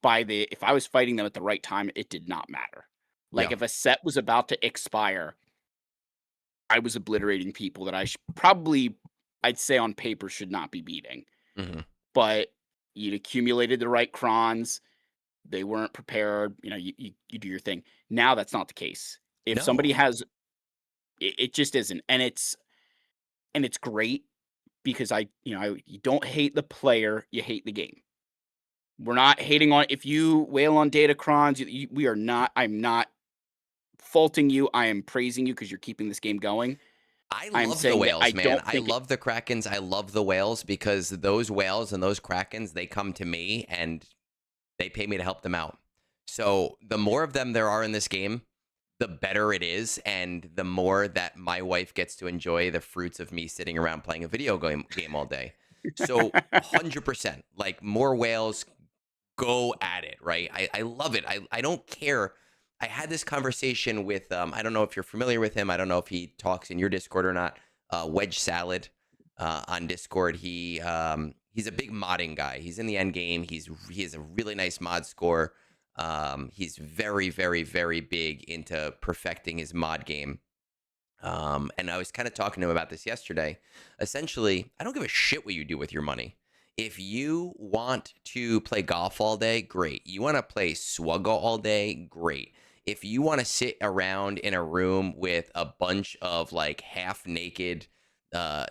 if I was fighting them at the right time, it did not matter. Like Yeah. if a set was about to expire, I was obliterating people that probably, I'd say on paper, should not be beating. Hmm. But you'd accumulated the right crons. They weren't prepared. You do your thing. Now that's not the case. If somebody No. has, it just isn't, and it's great because you don't hate the player, you hate the game. We're not hating on if you wail on datacrons. We are not. I'm not faulting you. I am praising you because you're keeping this game going. I I'm love the saying that I whales, man. don't I think it. love the krakens. I love the whales because those whales and those krakens, they come to me and they pay me to help them out. So the more of them there are in this game, the better it is, and the more that my wife gets to enjoy the fruits of me sitting around playing a video game all day. So 100%, like more whales, go at it, right? I love it. I don't care. I had this conversation with I don't know if you're familiar with him. I don't know if he talks in your Discord or not. Wedge Salad on Discord. He's a big modding guy. He's in the end game. He has a really nice mod score. He's very, very, very big into perfecting his mod game. And I was kind of talking to him about this yesterday. Essentially, I don't give a shit what you do with your money. If you want to play golf all day, great. You want to play SWGOH all day, great. If you want to sit around in a room with a bunch of like half naked uh,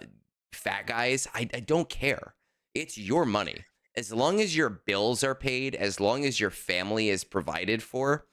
fat guys, I don't care. It's your money. As long as your bills are paid, as long as your family is provided for,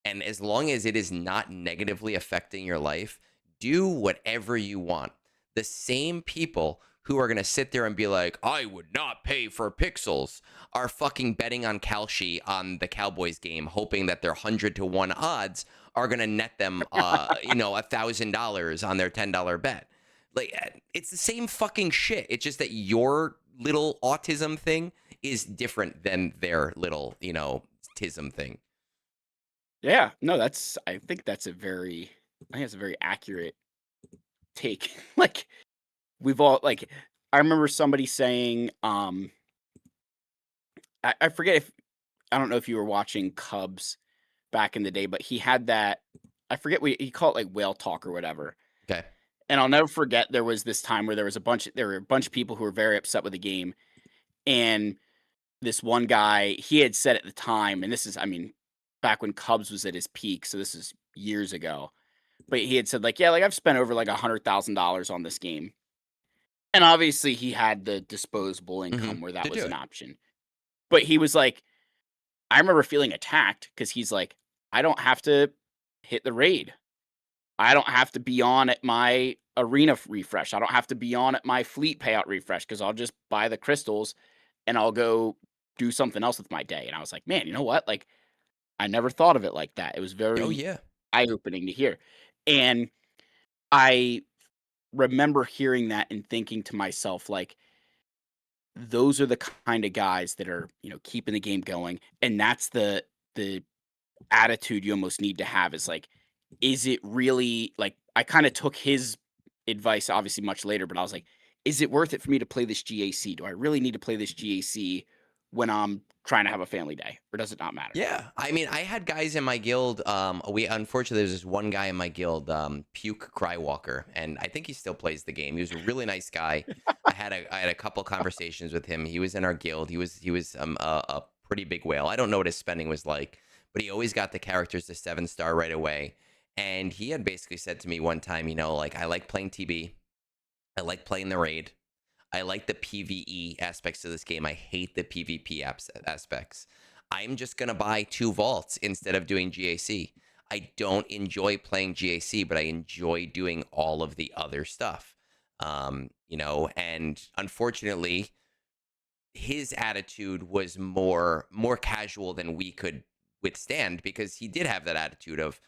and as long as it is not negatively affecting your life, do whatever you want. The same people who are going to sit there and be like, I would not pay for pixels, are fucking betting on Kalshi on the Cowboys game, hoping that their 100 to 1 odds are going to net them, $1,000 on their $10 bet. Like, it's the same fucking shit. It's just that your little autism thing is different than their little, tism thing. Yeah, no, I think that's a very accurate take. Like we've all like I remember somebody saying, I forget if I don't know if you were watching Cubs back in the day, but he had that I forget what he called it, like whale talk or whatever. Okay. And I'll never forget there was this time where there were a bunch of people who were very upset with the game. And this one guy, he had said at the time, and this is, I mean, back when Cubs was at his peak, so this is years ago. But he had said, like, yeah, like I've spent over like $100,000 on this game. And obviously he had the disposable Mm-hmm. income where that To was do an it. option. But he was like, I remember feeling attacked because he's like, I don't have to hit the raid. I don't have to be on at my arena refresh. I don't have to be on at my fleet payout refresh because I'll just buy the crystals and I'll go do something else with my day. And I was like, man, you know what? Like, I never thought of it like that. It was Oh very yeah. eye opening to hear. And I remember hearing that and thinking to myself, like, those are the kind of guys that are, keeping the game going, and that's the attitude you almost need to have is like, is it really like I kind of took his advice obviously much later, but I was like, is it worth it for me to play this GAC? Do I really need to play this GAC when I'm trying to have a family day, or does it not matter? Yeah, I mean, I had guys in my guild. We unfortunately there's this one guy in my guild, Puke Crywalker, and I think he still plays the game. He was a really nice guy. I had a couple conversations with him. He was in our guild. He was a pretty big whale. I don't know what his spending was like, but he always got the characters to 7-star right away. And he had basically said to me one time, like I like playing TB, I like playing the raid. I like the PvE aspects of this game. I hate the PvP aspects. I'm just going to buy 2 vaults instead of doing GAC. I don't enjoy playing GAC, but I enjoy doing all of the other stuff. And unfortunately, his attitude was more casual than we could withstand, because he did have that attitude of,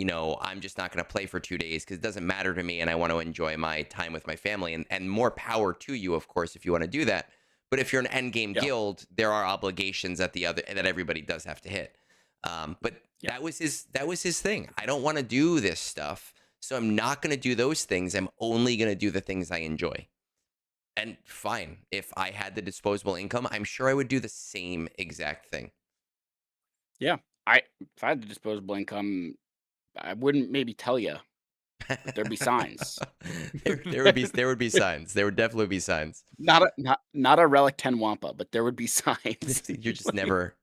I'm just not going to play for 2 days because it doesn't matter to me and I want to enjoy my time with my family. And more power to you, of course, if you want to do that. But if you're an end game Yeah. guild, there are obligations that everybody does have to hit. But Yeah. that was his thing. I don't want to do this stuff, so I'm not going to do those things. I'm only going to do the things I enjoy. And fine, if I had the disposable income, I'm sure I would do the same exact thing. Yeah. If I had the disposable income, I wouldn't maybe tell you, but there'd be signs. there would be signs. There would definitely be signs. Not a Relic 10 Wampa, but there would be signs. You're just never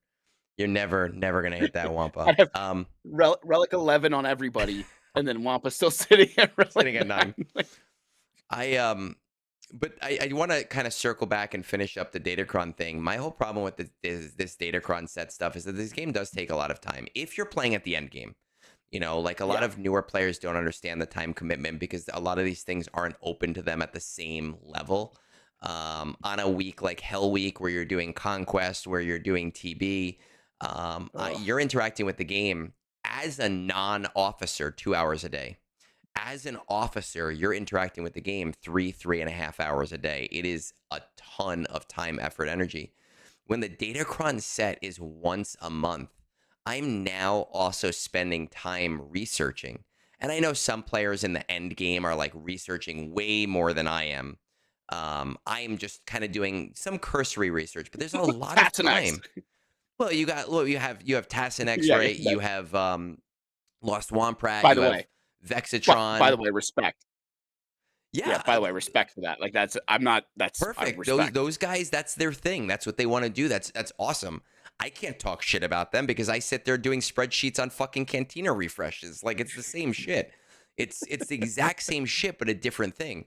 gonna hit that I wampa. have Relic 11 on everybody, and then Wampa still sitting at Relic Sitting at 9. 9. Like, But I want to kind of circle back and finish up the Datacron thing. My whole problem with this Datacron set stuff is that this game does take a lot of time. If you're playing at the end game, like a lot yeah. of newer players don't understand the time commitment because a lot of these things aren't open to them at the same level. On a week like Hell Week, where you're doing Conquest, where you're doing TB, Ugh. you're interacting with the game as a non-officer 2 hours a day. As an officer, you're interacting with the game 3.5 hours a day. It is a ton of time, effort, energy. When the Datacron set is once a month, I'm now also spending time researching. And I know some players in the end game are like researching way more than I am. I am just kind of doing some cursory research, but there's a lot of That's an X. time. Well, you have Tassanex, Yeah, right? You have Lost Womprat. by You the have way, by the Vexitron. way, respect. Yeah, Yeah, by the way, respect for that. Like I perfect. Those respect. those guys, that's their thing. That's what they want to do. That's awesome. I can't talk shit about them because I sit there doing spreadsheets on fucking Cantina refreshes. Like it's the same shit. It's the exact same shit, but a different thing.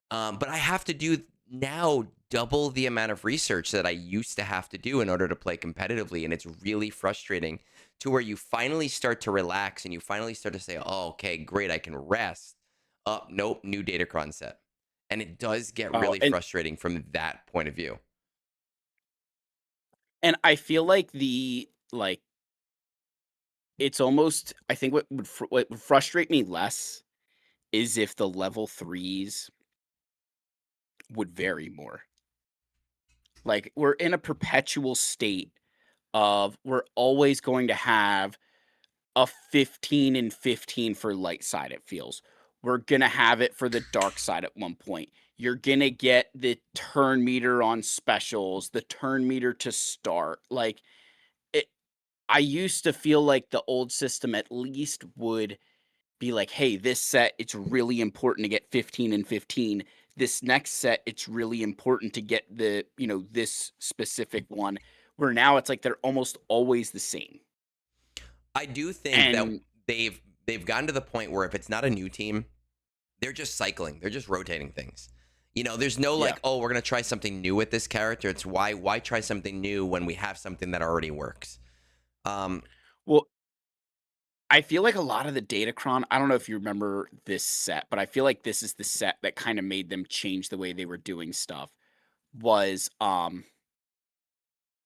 But I have to do now double the amount of research that I used to have to do in order to play competitively. And it's really frustrating to where you finally start to relax and you finally start to say, oh, okay, great, I can rest. Nope, new Datacron set. And it does get Oh, really frustrating from that point of view. and I feel like it's almost I think what would frustrate me less is if the level 3s would vary more. Like, we're in a perpetual state of we're always going to have a 15 and 15 for light side, it feels. We're gonna have it for the dark side at one point. You're gonna get the turn meter on specials, the turn meter to start. Like, it I used to feel like the old system at least would be like, "Hey, this set, it's really important to get 15 and 15. This next set, it's really important to get this specific one." Where now it's like they're almost always the same. I do think that And they've gotten to the point where if it's not a new team, they're just cycling. They're just rotating things. There's no yeah. like, oh, we're gonna try something new with this character. It's why try something new when we have something that already works. Um, Well, I feel like a lot of the Datacron, I don't know if you remember this set, but I feel like this is the set that kind of made them change the way they were doing stuff. Was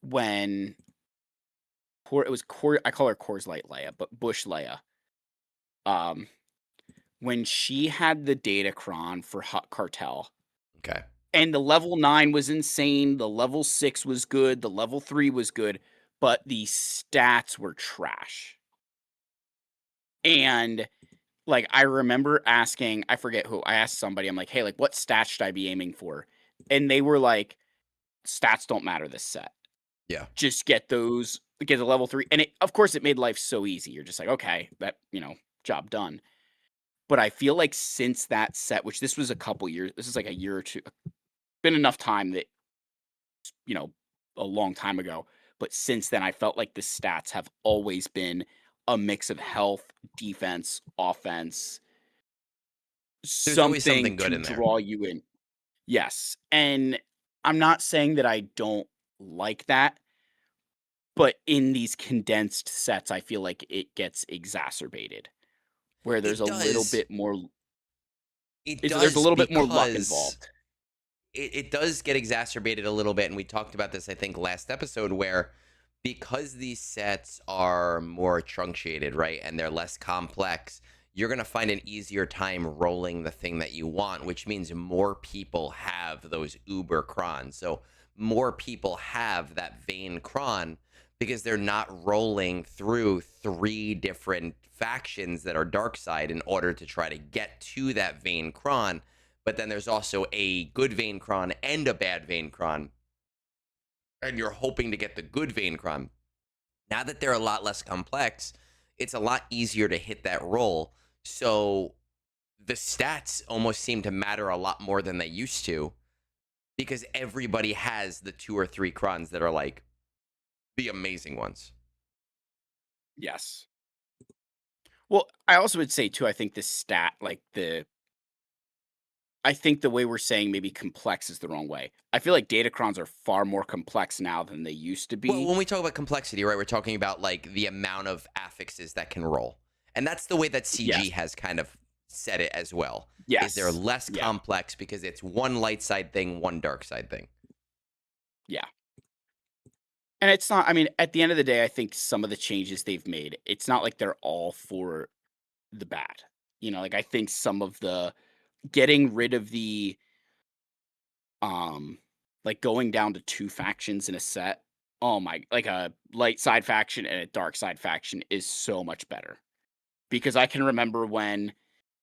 when it was I call her Coors Light Leia, but Bush Leia. Um when she had the Datacron for Hut Cartel, okay. And the level 9 was insane, the level 6 was good, the level 3 was good, but the stats were trash. And, like, I remember asking, I forget who, I asked somebody, I'm like, "Hey, like, what stats should I be aiming for?" And they were like, "Stats don't matter this set. Yeah. Just get the level 3." And it, of course, it made life so easy. You're just like, "Okay, that, job done." But I feel like since that set, which this was a couple years, this is like a year or 2, been enough time that, you know, a long time ago, but since then, I felt like the stats have always been a mix of health, defense, offense, There's always something something good to in there. draw you in. Yes, and I'm not saying that I don't like that, but in these condensed sets, I feel like it gets exacerbated, where there's It a little does. bit more It it's there's a does little bit more luck because involved. it does get exacerbated a little bit. And we talked about this, I think, last episode, where because these sets are more truncated, right, and they're less complex, you're going to find an easier time rolling the thing that you want, which means more people have those uber crons. So more people have that vein cron because they're not rolling through three different factions that are dark side in order to try to get to that vein cron. But then there's also a good vein cron and a bad vein cron, and you're hoping to get the good vein cron. Now that they're a lot less complex, it's a lot easier to hit that roll. So the stats almost seem to matter a lot more than they used to because everybody has the two or three crons that are like the amazing ones. Yes. Well, I also would say too, I think the stat, like I think the way we're saying maybe complex is the wrong way. I feel like datacrons are far more complex now than they used to Well, be. when we talk about complexity, right, we're talking about like the amount of affixes that can roll. And that's the way that CG Yes. has kind of said it as well. Is they're Yes. less Yeah. complex because it's one light side thing, one dark side thing. Yeah. And it's not, I mean, at the end of the day, I think some of the changes they've made, it's not like they're all for the bad. Like I think some of the getting rid of the um like going down to two factions in a set. Oh my, like a light side faction and a dark side faction is so much better. Because I can remember when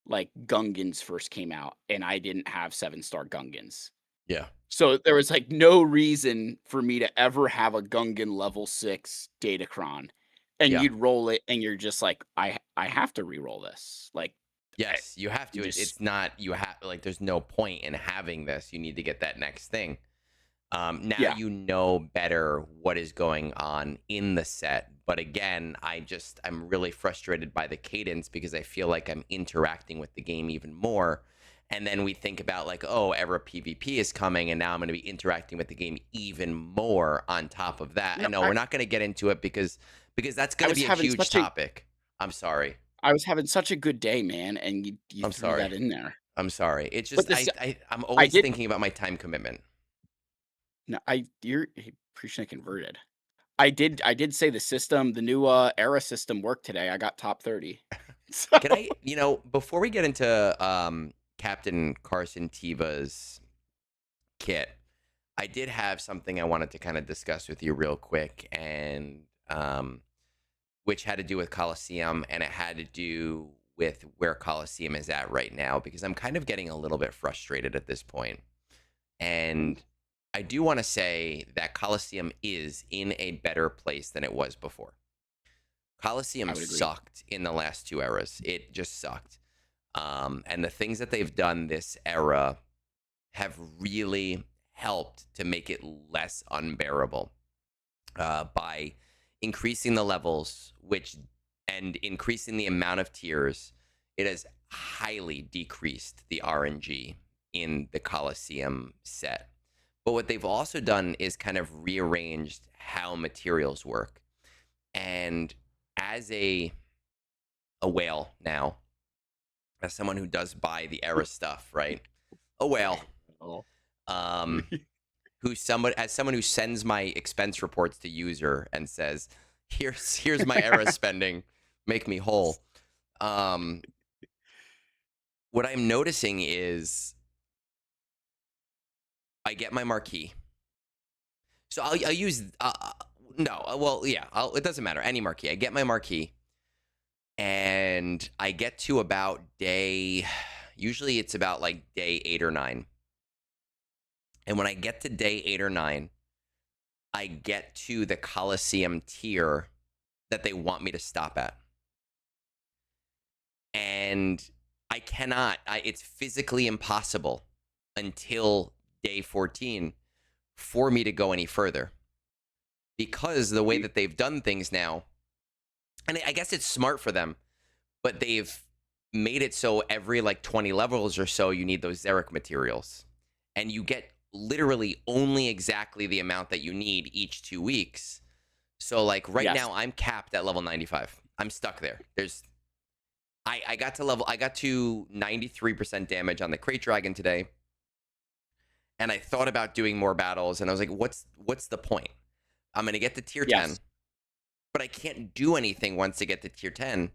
like Gungans first came out and I didn't have 7-star Gungans. Yeah. So there was like no reason for me to ever have a Gungan level 6 Datacron. And Yeah. you'd roll it and you're just like, I have to re-roll this. Like I Yes, you have to. just It's not, you have, like, there's no point in having this. You need to get that next thing. Now yeah. you know better what is going on in the set. But again, I'm really frustrated by the cadence because I feel like I'm interacting with the game even more. And then we think about like, oh, Era PvP is coming, and now I'm going to be interacting with the game even more on top of that. I No, know we're not going to get into it because that's I going to was be a having huge such a topic. I'm sorry. I was having such a good day, man, and you I'm threw that sorry. in there. I'm sorry. It's But just this I'm I always did thinking about my time commitment. no, you're Appreciate converted. I did say the system, the new era system worked today. I got top 30. So Can I, before we get into Captain Carson Teva's kit, I did have something I wanted to kind of discuss with you real quick, and which had to do with Coliseum, and it had to do with where Coliseum is at right now, because I'm kind of getting a little bit frustrated at this point. And I do want to say that Coliseum is in a better place than it was before. I Coliseum would agree. sucked in the last two eras. It just sucked. And the things that they've done this era have really helped to make it less unbearable by increasing the levels, which and increasing the amount of tiers. It has highly decreased the RNG in the Coliseum set. But what they've also done is kind of rearranged how materials work. And as a whale now, as someone who does buy the era stuff, right? A whale. Oh. Um, who's someone as someone who sends my expense reports to user and says, here's my era spending, make me whole. Um, what I'm noticing is I get my marquee. So I'll use no. Well, yeah. It doesn't matter. Any marquee. I get my marquee, and I get to about day. Usually, it's about like day 8 or 9. And when I get to day 8 or 9, I get to the Coliseum tier that they want me to stop at, and I cannot. It's physically impossible until day 14 for me to go any further, because the way that they've done things now, and I guess it's smart for them, but they've made it so every like 20 levels or so, you need those Xeric materials. And you get literally only exactly the amount that you need each 2 weeks. So like right Yes. now, I'm capped at level 95. I'm stuck there. I got to 93% damage on the Crate Dragon today. And I thought about doing more battles, and I was like, what's the point? I'm gonna get to tier 10, Yes. but I can't do anything once I get to tier 10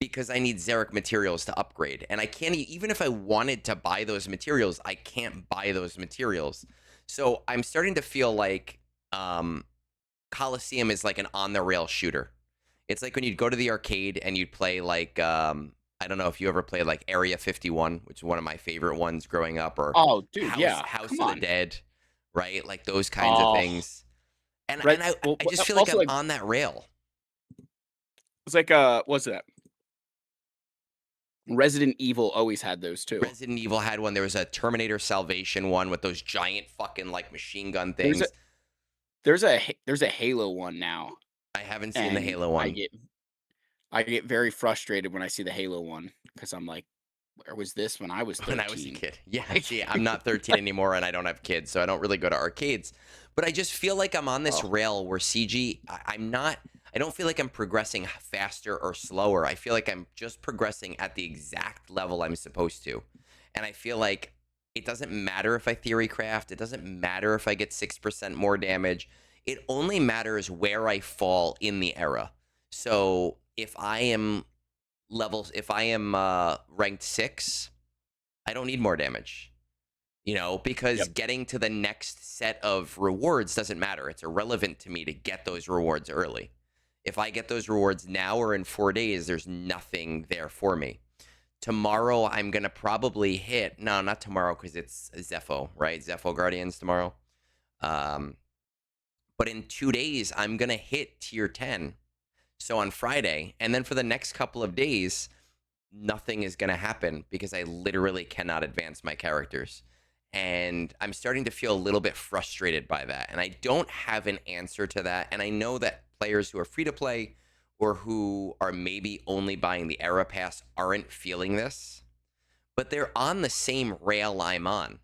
because I need Xeric materials to upgrade. And I can't, even if I wanted to buy those materials, I can't buy those materials. So I'm starting to feel like Coliseum is like an on the rail shooter. It's like when you'd go to the arcade and you'd play like, I don't know if you ever played like Area 51, which is one of my favorite ones growing up, or Oh, dude, yeah. House Come of the on. Dead, right? Like those kinds of Oh, things. And right. Well, I just feel like also, I'm like, on that rail. it's like, what's that? Resident Evil always had those too. Resident Evil had one. There was a Terminator Salvation one with those giant fucking like machine gun There's a things. there's a Halo one now, I haven't seen the and Halo I one. get very frustrated when I see the Halo one because I'm like, where was this when I was When I was a 13? kid. Yeah, see, I'm not 13 anymore and I don't have kids, so I don't really go to arcades. But I just feel like I'm on this Oh, rail where I'm not, I don't feel like I'm progressing faster or slower. I feel like I'm just progressing at the exact level I'm supposed to. And I feel like it doesn't matter if I theory craft, it doesn't matter if I get 6% more damage. It only matters where I fall in the era. So if I am ranked 6, I don't need more damage, because yep. getting to the next set of rewards doesn't matter. It's irrelevant to me to get those rewards early. If I get those rewards now or in 4 days, there's nothing there for me. Tomorrow, I'm going to probably hit, no, not tomorrow because it's Zepho, right? Zepho Guardians tomorrow. But in 2 days, I'm going to hit tier 10. So on Friday, and then for the next couple of days, nothing is going to happen because I literally cannot advance my characters. And I'm starting to feel a little bit frustrated by that. And I don't have an answer to that. And I know that players who are free to play or who are maybe only buying the Era Pass aren't feeling this, but they're on the same rail I'm on.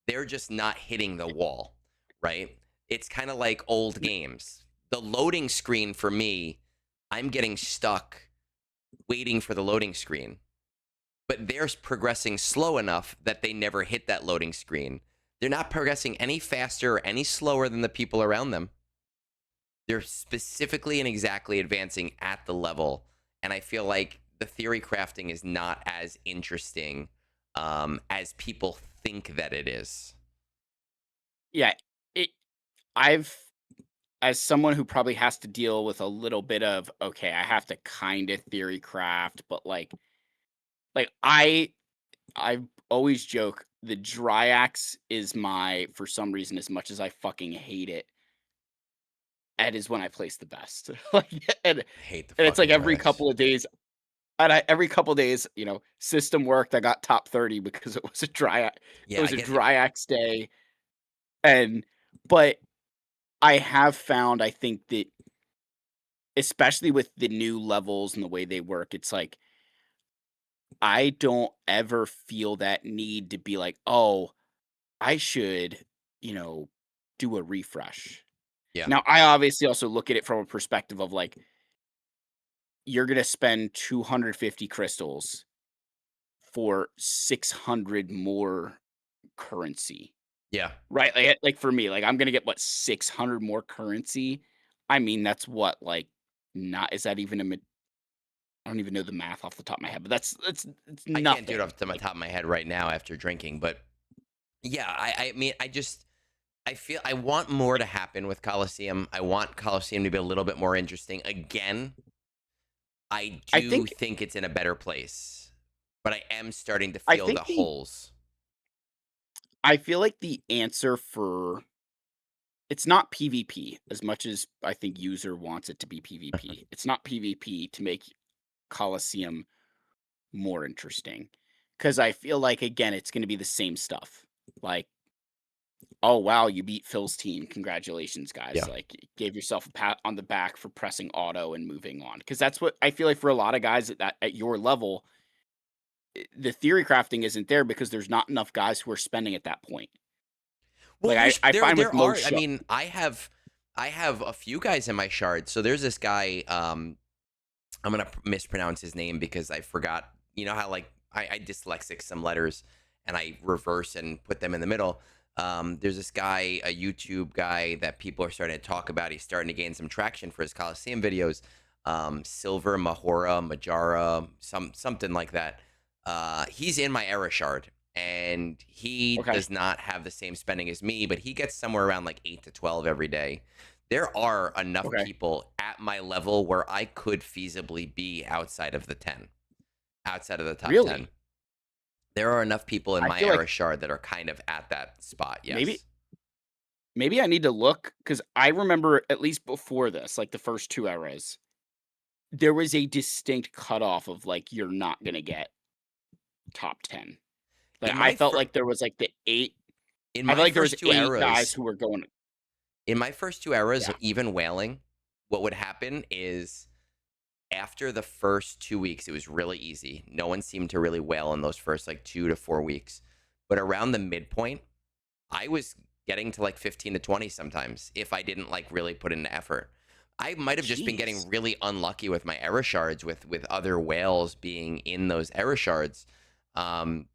They're just not hitting the wall, right? It's kind of like old games. The loading screen for me, I'm getting stuck waiting for the loading screen, but they're progressing slow enough that they never hit that loading screen. They're not progressing any faster or any slower than the people around them. They're specifically and exactly advancing at the level. And I feel like the theory crafting is not as interesting as people think that it is. Yeah, it. I've as someone who probably has to deal with a little bit of okay, I have to kind of theory craft, but like I always joke the dry axe is my for some reason as much as I fucking hate it, that is when I place the best. Like I hate the and it's like fucking every Drax. couple of days and every couple of days, system worked. I got top 30 because it Yeah, was I a get it. dry axe day. And but I have found I think that especially with the new levels and the way they work, it's like I don't ever feel that need to be like, "Oh, I should, you know, do a refresh." Yeah, Now, I obviously also look at it from a perspective of like you're going to spend 250 crystals for 600 more currency, yeah, right? Like for me, like I'm going to get what 600 more currency. I mean, that's what like not is that even I don't even know the math off the top of my head, but that's it's I can't do it nothing. off to my Like top of my head right now after drinking, but Yeah, I mean, I feel I want more to happen with Coliseum. I want Coliseum to be a little bit more interesting. Again, I I do think think it's in a better place, but I am starting to I feel the think the holes. I feel like the answer for it's not PvP as much as I think user wants it to be PvP. It's not PvP to make Colosseum more interesting because I feel like again it's going to be the same stuff. Like, oh wow, you beat Phil's team. Congratulations, guys. Yeah. Like, gave yourself a pat on the back for pressing auto and moving on. Because that's what I feel like for a lot of guys at your level, the theory crafting isn't there because there's not enough guys who are spending at that point. Well, Like there's I there find with there are. most I mean, I have a few guys in my shard. So there's this guy. I'm gonna mispronounce his name because I forgot. You know how like I dyslexic some letters and I reverse and put them in the middle. There's this guy, a YouTube guy that people are starting to talk about. He's starting to gain some traction for his Coliseum videos. Silver Mahora Majara, something like that. He's in my era shard, and he okay, does not have the same spending as me, but he gets somewhere around like 8 to 12 every day. There are enough okay, people at my level where I could feasibly be outside of the 10, outside of the top 10. really, There are enough people in I my feel era like shard that are kind of at that spot. maybe Yes. maybe I need to look because I remember at least before this, like the first two eras, there was a distinct cutoff of like you're not gonna get top 10. Like In I my felt fir- like there was like the eight. in I felt my like there was first two 8 guys eras, who were going. in my first two eras, Yeah, even whaling, what would happen is after the first 2 weeks, it was really easy. No one seemed to really whale in those first like 2 to 4 weeks. But around the midpoint, I was getting to like 15 to 20 sometimes if I didn't like really put in effort. I might have just been getting jeez. really unlucky with my error shards with other whales being in those error shards. Um,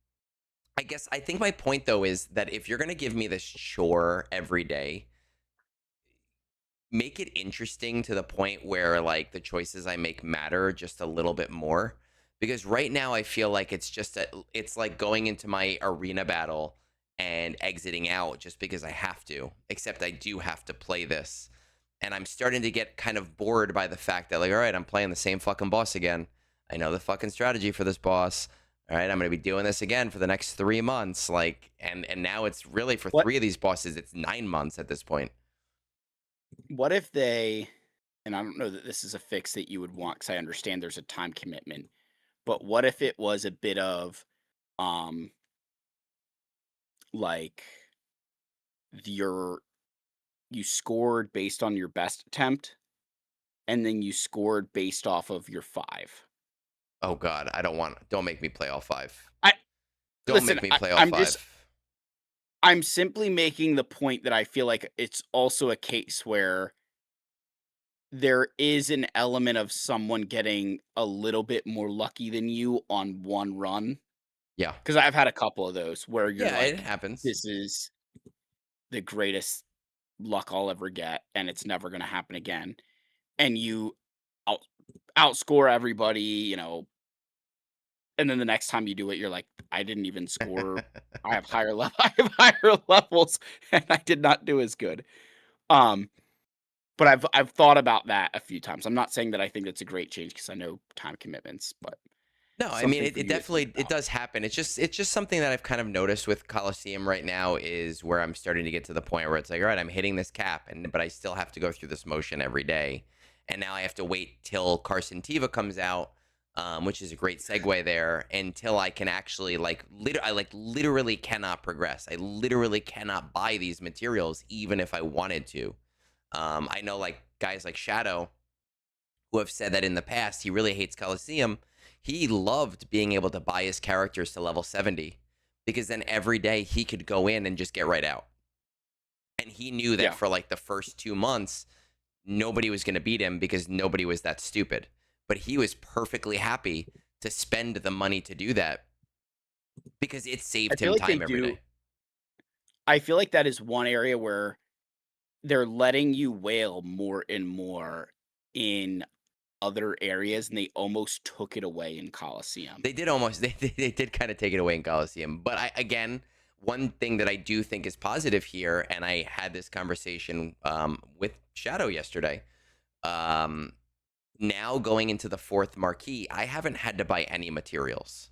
I guess I think my point though is that if you're gonna give me this chore every day, make it interesting to the point where like the choices I make matter just a little bit more. Because right now I feel like it's like going into my arena battle and exiting out just because I have to. Except I do have to play this. And I'm starting to get kind of bored by the fact that like, all right, I'm playing the same fucking boss again. I know the fucking strategy for this boss. All right, I'm gonna be doing this again for the next 3 months. Like, and now it's really for What 3 of these bosses, it's 9 months at this point. what if they and I don't know that this is a fix that you would want because I understand there's a time commitment, but what if it was a bit of um like your you scored based on your best attempt and then you scored based off of your 5. Oh God, don't make me play all five. I Don't listen, make me play all I'm just five. I'm simply making the point that I feel like it's also a case where there is an element of someone getting a little bit more lucky than you on one run. Yeah. Because I've had a couple of those where you're Yeah, it like, happens. "This is the greatest luck I'll ever get, and it's never gonna happen again." And you out outscore everybody, and then the next time you do it, you're like, "I didn't even score. I have higher level I have higher levels, and I did not do as good." Um, but I've thought about that a few times. I'm not saying that I think that's a great change because I know time commitments, but No, I mean something for it you to think definitely it about. does happen. It's just something that I've kind of noticed with Coliseum right now is where I'm starting to get to the point where it's like, all right, I'm hitting this cap and but I still have to go through this motion every day. And now I have to wait till Carson Teva comes out, which is a great segue there, until I can actually I like literally cannot progress. I literally cannot buy these materials even if I wanted to. I know like guys like Shadow who have said that in the past he really hates Coliseum. He loved being able to buy his characters to level 70 because then every day he could go in and just get right out. And he knew that Yeah, for like the first 2 months, nobody was going to beat him because nobody was that stupid. But he was perfectly happy to spend the money to do that because it I saved feel him like they time every do day. I feel like that is one area where they're letting you wail more and more in other areas, and they almost took it away in Colosseum. They did almost they did kind of take it away in Coliseum, but I again One thing that I do think is positive here, and I had this conversation with Shadow yesterday. Um, Now going into the fourth marquee, I haven't had to buy any materials.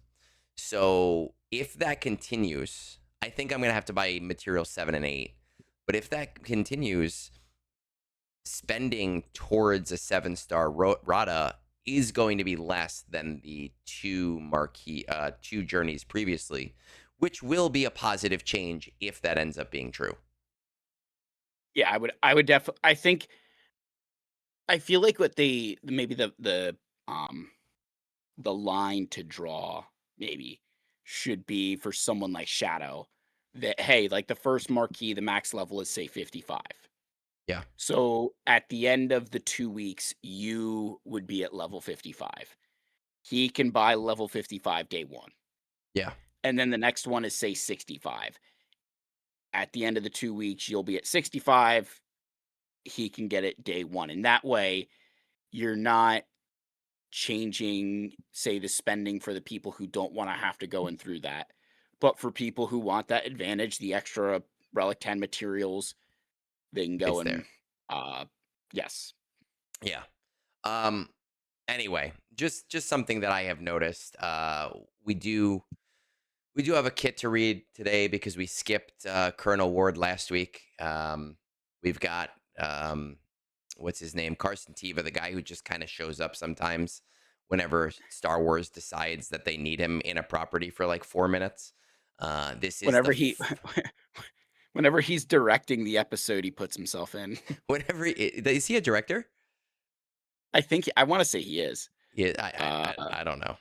So if that continues, I think I'm going to have to buy material 7 and 8. But if that continues, spending towards a 7-star Rada is going to be less than the two journeys previously, which will be a positive change if that ends up being true. Yeah, I would definitely. I feel like what they maybe the line to draw maybe should be for someone like Shadow that, hey, like the first marquee, the max level is say 55. Yeah. So at the end of the 2 weeks, you would be at level 55. He can buy level 55 day 1. Yeah. And then the next one is say 65. At the end of the 2 weeks, you'll be at 65. He can get it day 1. And that way, you're not changing, say, the spending for the people who don't wanna have to go in through that. But for people who want that advantage, the extra Relic 10 materials, they can go It's and, there. uh yes. Yeah. Um anyway, just something that I have noticed. We do we do have a kit to read today because we skipped Colonel Ward last week. We've got what's his name? Carson Teva, the guy who just kind of shows up sometimes whenever Star Wars decides that they need him in a property for like 4 minutes. This is the Whenever he whenever he's directing the episode he puts himself in. whenever is he a director? I wanna say he is. Yeah, Uh, I don't know.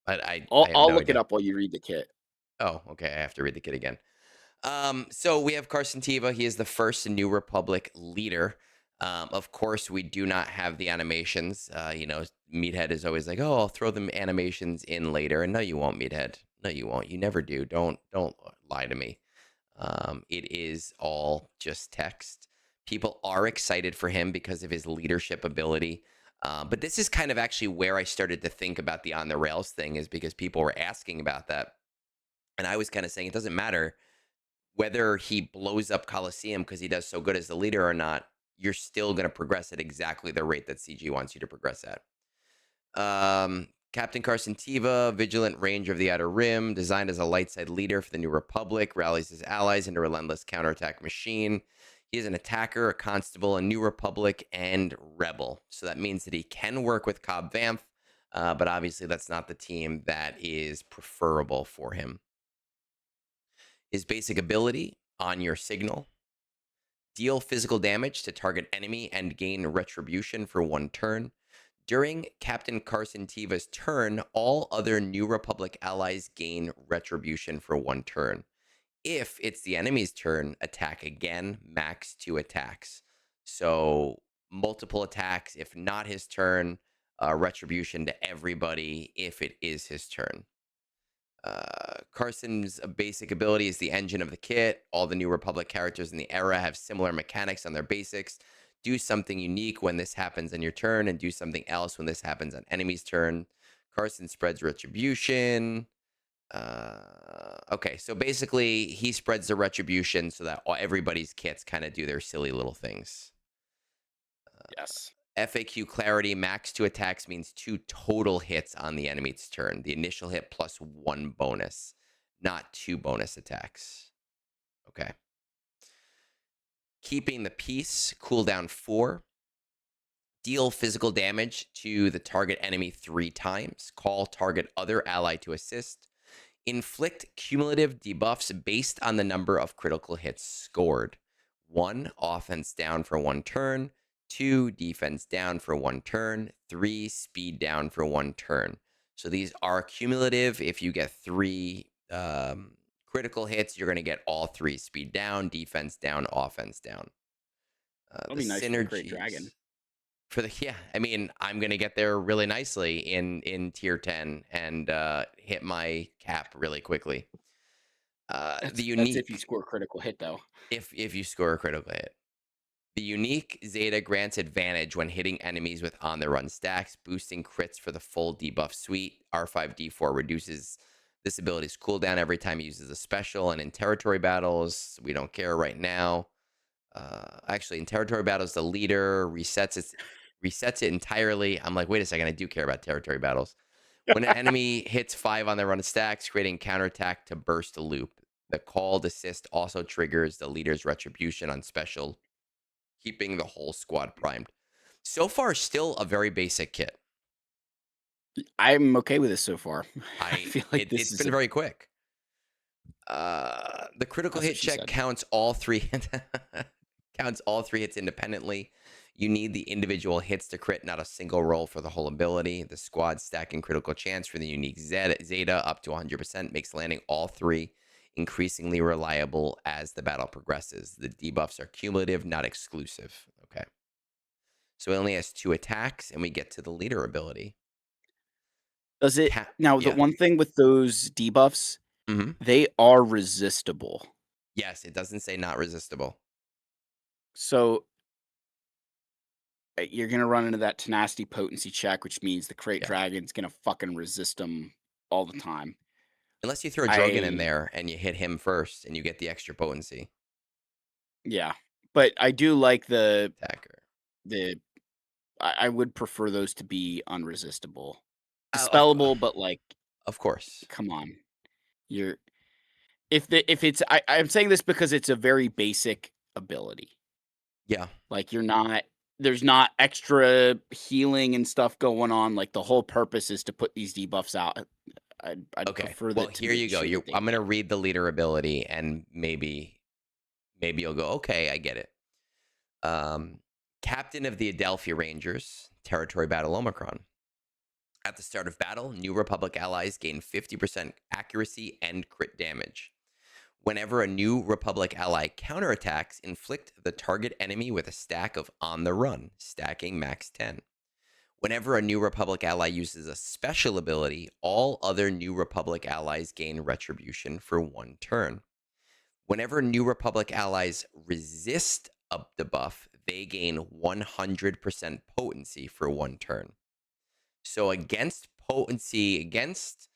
I I'll have I'll no look it idea. up while you read the kit. Oh, okay. I have to read the kit again. So we have Carson Teva. He is the first New Republic leader. Of course, we do not have the animations. Meathead is always like, "Oh, I'll throw them animations in later." And no, you won't, Meathead. No, you won't. You never do. Don't lie to me. It is all just text. People are excited for him because of his leadership ability. But this is kind of actually where I started to think about the on the rails thing, is because people were asking about that, and I was kind of saying it doesn't matter whether he blows up Coliseum because he does so good as the leader or not. You're still going to progress at exactly the rate that CG wants you to progress at. Captain Carson Teva, vigilant ranger of the Outer Rim, designed as a light side leader for the New Republic, rallies his allies into a relentless counterattack machine. He is an attacker, a constable, a New Republic, and rebel. So that means that he can work with Cobb Vanth, but obviously that's not the team that is preferable for him. His basic ability on your signal: deal physical damage to target enemy and gain retribution for 1 turn. During Captain Carson Teva's turn, all other New Republic allies gain retribution for 1 turn. If it's the enemy's turn, attack again, max 2 attacks. So multiple attacks. If not his turn, retribution to everybody if it is his turn. Carson's basic ability is the engine of the kit. All the New Republic characters in the era have similar mechanics on their basics. Do something unique when this happens on your turn, and do something else when this happens on enemy's turn. Carson spreads retribution. Okay, so basically, he spreads the retribution so that everybody's kits kind of do their silly little things. Yes. FAQ clarity: max 2 attacks means 2 total hits on the enemy's turn. The initial hit plus 1 bonus, not 2 bonus attacks. Okay. Keeping the peace, cooldown 4. Deal physical damage to the target enemy 3 times. Call target other ally to assist. Inflict cumulative debuffs based on the number of critical hits scored. 1, offense down for 1 turn. 2, defense down for 1 turn. 3, speed down for 1 turn. So these are cumulative. If you get 3 critical hits, you're going to get all 3: speed down, defense down, offense down. That'll The be nice for the Great Dragon. synergies for the I mean, I'm gonna get there really nicely in tier 10 and hit my cap really quickly. The That's if you unique, score a critical hit, though. if you score a critical hit. The unique Zeta grants advantage when hitting enemies with on the run stacks, boosting crits for the full debuff suite. R5D4 reduces This ability's cooldown every time it uses a special, and in territory battles, we don't care right now. Actually, in territory battles, the leader resets it entirely. I'm like, wait a second, I do care about territory battles. When an enemy hits 5 on their run of stacks, creating counterattack to burst a loop. The called assist also triggers the leader's retribution on special, keeping the whole squad primed. So far, still a very basic kit. I'm okay with this so far. I I feel like it, this it's is been a very quick. The critical that's what hit she check said. counts all 3 counts all 3 hits independently. You need the individual hits to crit, not a single roll for the whole ability. The squad stacking critical chance for the unique Zeta up to 100% makes landing all 3 increasingly reliable as the battle progresses. The debuffs are cumulative, not exclusive. Okay. So it only has 2 attacks, and we get to the leader ability. Does it now, the Yeah. one thing with those debuffs, Hmm. they are resistible. Yes, it doesn't say not resistible. So, you're gonna run into that tenacity potency check, which means the Crate Yeah. Dragon's gonna fucking resist them all the time. Unless you throw a Drogon in I there and you hit him first and you get the extra potency. Yeah, but I do like Attacker. the I would prefer those to be unresistible. Oh, of, Dispellable, but, like, of course. come on. You're if it's I'm saying this because it's a very basic ability. Yeah. Like, there's not extra healing and stuff going on, like, the whole purpose is to put these debuffs out. I'd Okay. prefer Well, that to here you make go. sure that they I'm gonna do. read the leader ability, and maybe you'll go, okay, I get it. Um, Captain of the Adelphi Rangers, Territory Battle Omicron. At the start of battle, New Republic allies gain 50% accuracy and crit damage. Whenever a New Republic ally counterattacks, inflict the target enemy with a stack of On the Run, stacking max 10. Whenever a New Republic ally uses a special ability, all other New Republic allies gain retribution for 1 turn. Whenever New Republic allies resist a debuff, they gain 100% potency for 1 turn. So against potency, against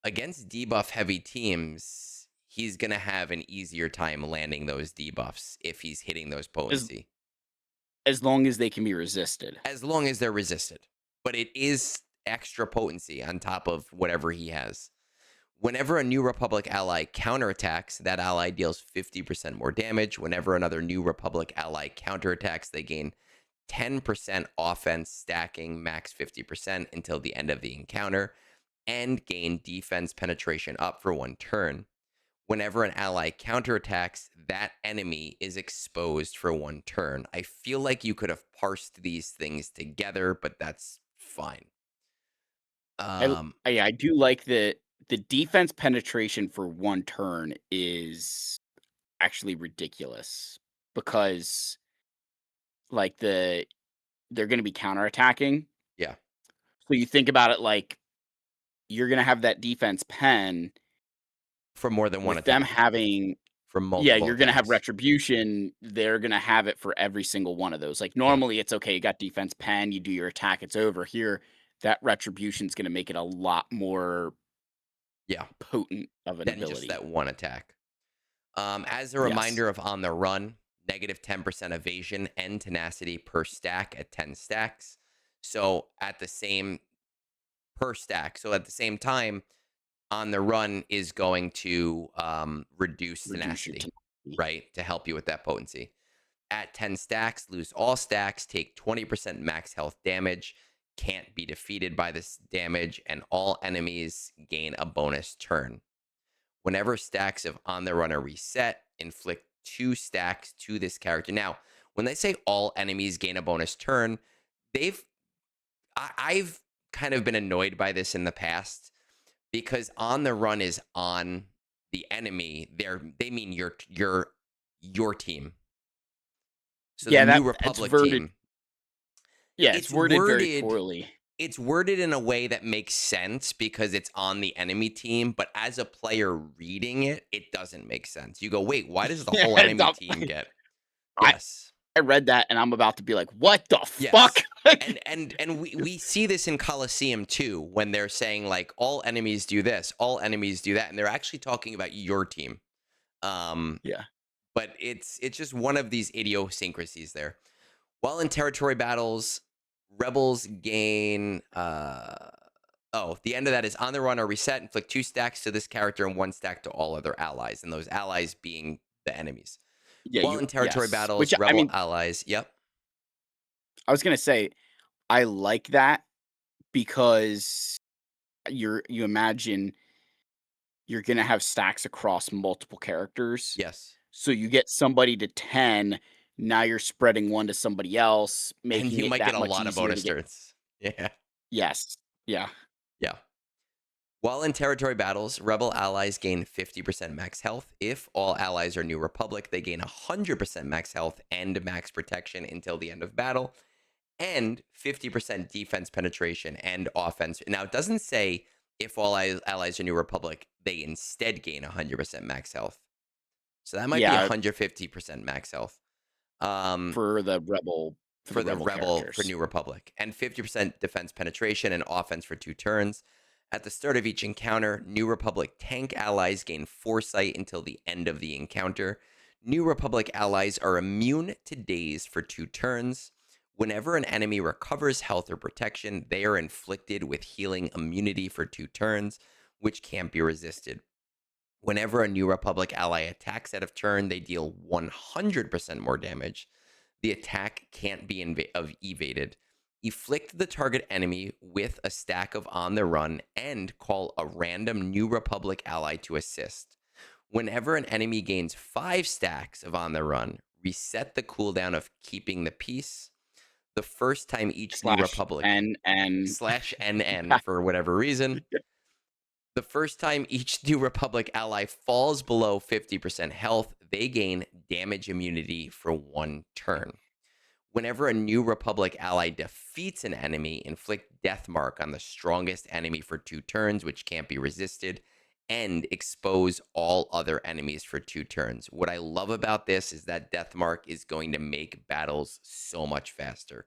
debuff heavy teams, he's going to have an easier time landing those debuffs if he's hitting those As potency, as long as they can be resisted. as long as they're resisted. But it is extra potency on top of whatever he has. Whenever a New Republic ally counterattacks, that ally deals 50% more damage. Whenever another New Republic ally counterattacks, they gain 10% offense, stacking max 50% until the end of the encounter, and gain defense penetration up for 1 turn. Whenever an ally counterattacks, that enemy is exposed for 1 turn. I feel like you could have parsed these things together, but that's fine. I Um, I do like the defense penetration for 1 turn is actually ridiculous because, like, they're gonna be counterattacking. yeah, So you think about it like you're gonna have that defense pen for more than one with them attack, having for yeah, multiple you're gonna have attacks. retribution, they're gonna have it for every single one of those. Like, Yeah, normally, it's okay, you got defense pen, you do your attack, it's over. Here, that retribution's gonna make it a lot more yeah, potent of an than just ability. that one attack. As a Yes. reminder of On the Run, negative 10% evasion and tenacity per stack at 10 stacks. So at the same per stack. So at the same time, On the Run is going to reduce Reduce your tenacity, tenacity. right? To help you with that potency. At 10 stacks, lose all stacks, take 20% max health damage, can't be defeated by this damage, and all enemies gain a bonus turn. Whenever stacks of On the Run are reset, inflict 2 stacks to this character. Now, when they say all enemies gain a bonus turn, they've I've kind of been annoyed by this in the past because On the Run is on the enemy. They mean your team. So the Yeah, New it's Republic worded team. yeah, it's It's worded very worded poorly. it's worded in a way that makes sense because it's on the enemy team, but as a player reading it, it doesn't make sense. You go, "Wait, why does the Yeah, whole enemy team get?" I Yes. I read that and I'm about to be like, "What the fuck?" Yes. And we see this in Colosseum too, when they're saying like all enemies do this, all enemies do that, and they're actually talking about your team. Um, Yeah. but it's just one of these idiosyncrasies there. While in territory battles, rebels gain oh, the end of that is on the run or reset, inflict 2 stacks to this character and 1 stack to all other allies, and those allies being the enemies. Yeah, While you in territory yes. Which, battles, I rebel mean, allies, yep. I was gonna say, I like that because you imagine you're gonna have stacks across multiple characters. Yes. So you get somebody to 10, now you're spreading 1 to somebody else, And making you it might get that a much lot of easier to bonus get. turns. Yeah. Yes. Yeah. Yeah. While in territory battles, rebel allies gain 50% max health. If all allies are New Republic, they gain 100% max health and max protection until the end of battle, and 50% defense penetration and offense. Now, it doesn't say if all allies are New Republic, they instead gain 100% max health. So that might be Yeah, 150% max health. Um, for the rebel for the rebel for characters. New Republic, and 50% defense penetration and offense for 2 turns. At the start of each encounter, New Republic tank allies gain foresight until the end of the encounter. New Republic allies are immune to daze for 2 turns. Whenever an enemy recovers health or protection, they are inflicted with healing immunity for 2 turns, which can't be resisted. Whenever a New Republic ally attacks out of turn, they deal 100% more damage. The attack can't be evaded. Afflict the target enemy with a stack of On the Run and call a random New Republic ally to assist. Whenever an enemy gains 5 stacks of On the Run, reset the cooldown of Keeping the Peace. The first time each New Slash Republic N N. slash NN for whatever reason, the first time each New Republic ally falls below 50% health, they gain damage immunity for 1 turn. Whenever a New Republic ally defeats an enemy, inflict Death Mark on the strongest enemy for 2 turns, which can't be resisted, and expose all other enemies for 2 turns. What I love about this is that Death Mark is going to make battles so much faster.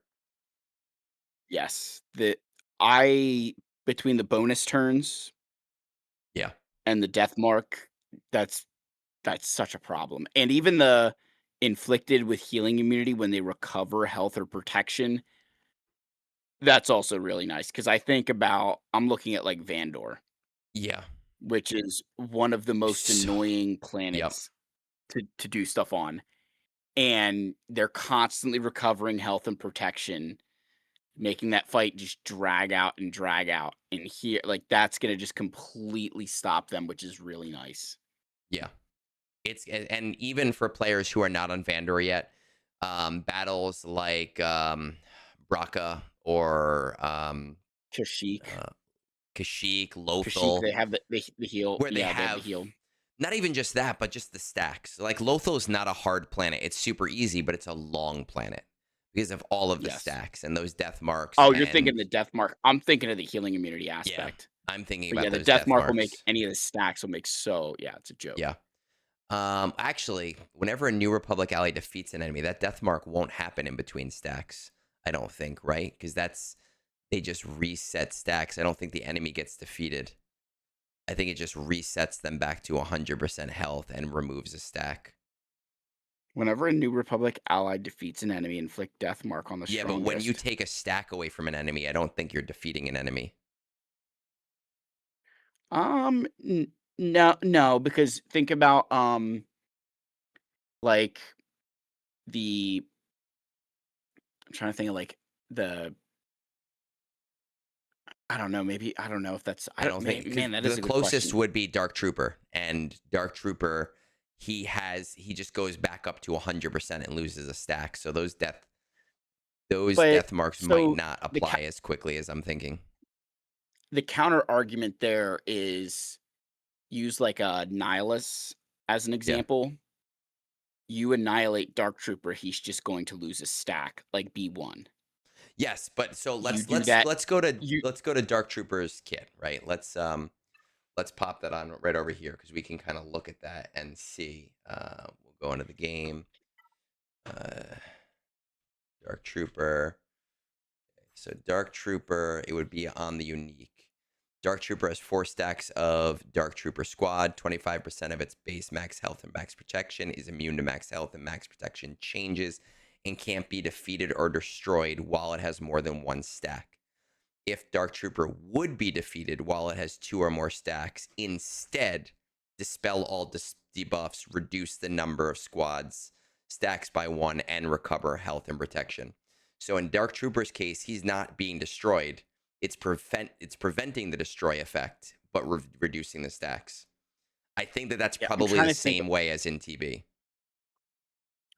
Yes. I between the bonus turns Yeah. and the death mark, that's that's such a problem. And even the inflicted with healing immunity when they recover health or protection, that's also really nice because I'm looking at like Vandor, Yeah. which is one of the most So, annoying yep. planets to do stuff on. And they're constantly recovering health and protection, making that fight just drag out and drag out. And here, like, that's gonna just completely stop them, which is really nice. Yeah. And even for players who are not on Vandor yet, battles like Braca or Kashyyyk. uh, Kashyyyk, Kashyyyk, Lothal, they have the heal. where they Yeah, they have the have heal. not even just that, but just the stacks. Like Lothal's not a hard planet; it's super easy, but it's a long planet because of all of the Yes. stacks and those death marks. Oh, you're thinking And the death mark. I'm thinking of the healing immunity yeah, aspect. I'm thinking But yeah, about the those death death mark will make marks. any of the stacks will make so yeah, it's a joke. Yeah. Actually, whenever a New Republic ally defeats an enemy, that death mark won't happen in between stacks. I don't think, right? Because they just reset stacks. I don't think the enemy gets defeated. I think it just resets them back to 100% health and removes a stack. Whenever a new Republic ally defeats an enemy, inflict death mark on the Yeah, but when you strongest. take a stack away from an enemy, I don't think you're defeating an enemy. No, no, because think about like the I'm trying to think of like the I don't know, maybe I don't know if that's I I don't don't think because man, that is the a good closest question. would be Dark Trooper, and Dark Trooper, he just goes back up to 100% and loses a stack. So those But death marks might so not the apply as quickly as I'm thinking. the counter argument there is use like a Nihilus as an Yeah. example. You annihilate Dark Trooper, he's just going to lose a stack like B1. Yes, but so You let's do let's that let's go to you let's go to Dark Trooper's kit, right? Let's pop that on right over here because we can kind of look at that and see. We'll go into the game. Uh, Dark Trooper. So Dark Trooper, it would be on the unique. Dark Trooper has 4 stacks of Dark Trooper Squad. 25% of its base max health and max protection is immune to max health and max protection changes and can't be defeated or destroyed while it has more than 1 stack. If Dark Trooper would be defeated while it has 2 or more stacks, instead, dispel all debuffs, reduce the number of squads, stacks by 1, and recover health and protection. So in Dark Trooper's case, he's not being destroyed. It's preventing the destroy effect, but reducing the stacks. I think that's Yeah, I'm probably trying the to think. same way as in TB.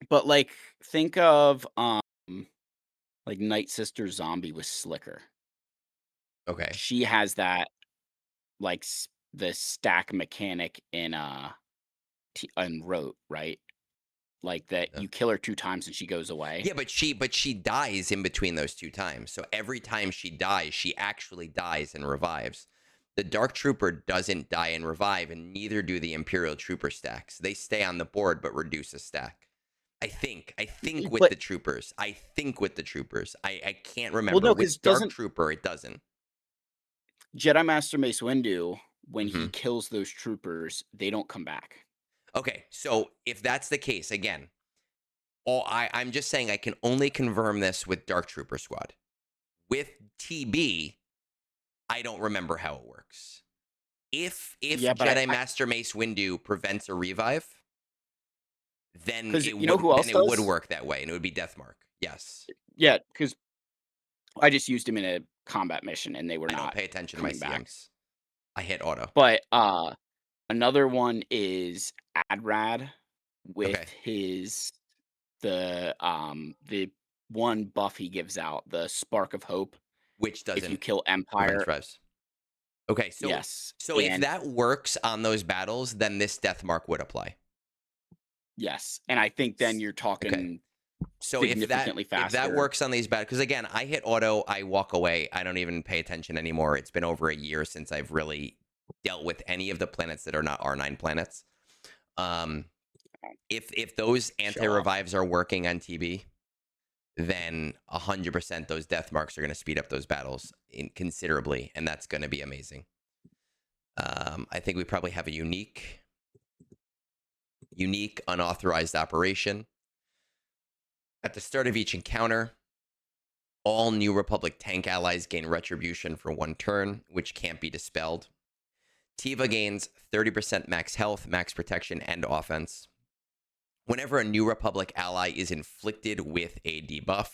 But like, think of like Night Sister Zombie with Slicker. Okay. She has that like the stack mechanic in in Rote, right? Like that Yeah. you kill her 2 times and she goes away. Yeah, but she dies in between those 2 times. So every time she dies, she actually dies and revives. The Dark Trooper doesn't die and revive, and neither do the Imperial Trooper stacks. They stay on the board but reduce a stack. I think with But the troopers. I can't well, remember. no, because With Dark doesn't Trooper, it doesn't. Jedi Master Mace Windu, when he Hmm. kills those troopers, they don't come back. Okay, so if that's the case, again, I'm just saying I can only confirm this with Dark Trooper Squad. With TB, I don't remember how it works. If Yeah, but Jedi I Master Mace Windu prevents a revive, then because you know who else it would does? work that way, and it would be Deathmark. Yes, Yeah, because I just used him in a combat mission and they were I don't not pay attention to my coming back. CMs. I hit auto. But another one is Adrad with Okay, the one buff he gives out, the Spark of Hope. which If you doesn't kill prevent Empire, revives. Okay, yes, so if and that works on those battles, then this Deathmark would apply. yes, and I think then you're Okay, talking so significantly if that faster. works on these battles, because again, I hit auto, I walk away, I don't even pay attention anymore. It's been over a year since I've really dealt with any of the planets that are not R9 planets. Um, if those anti Show off. revives are working on TB, then 100% those death marks are going to speed up those battles considerably, and that's going to be amazing. I think we probably have a unique unauthorized operation. At the start of each encounter, all New Republic tank allies gain retribution for 1 turn, which can't be dispelled. Teva gains 30% max health, max protection, and offense. Whenever a New Republic ally is inflicted with a debuff,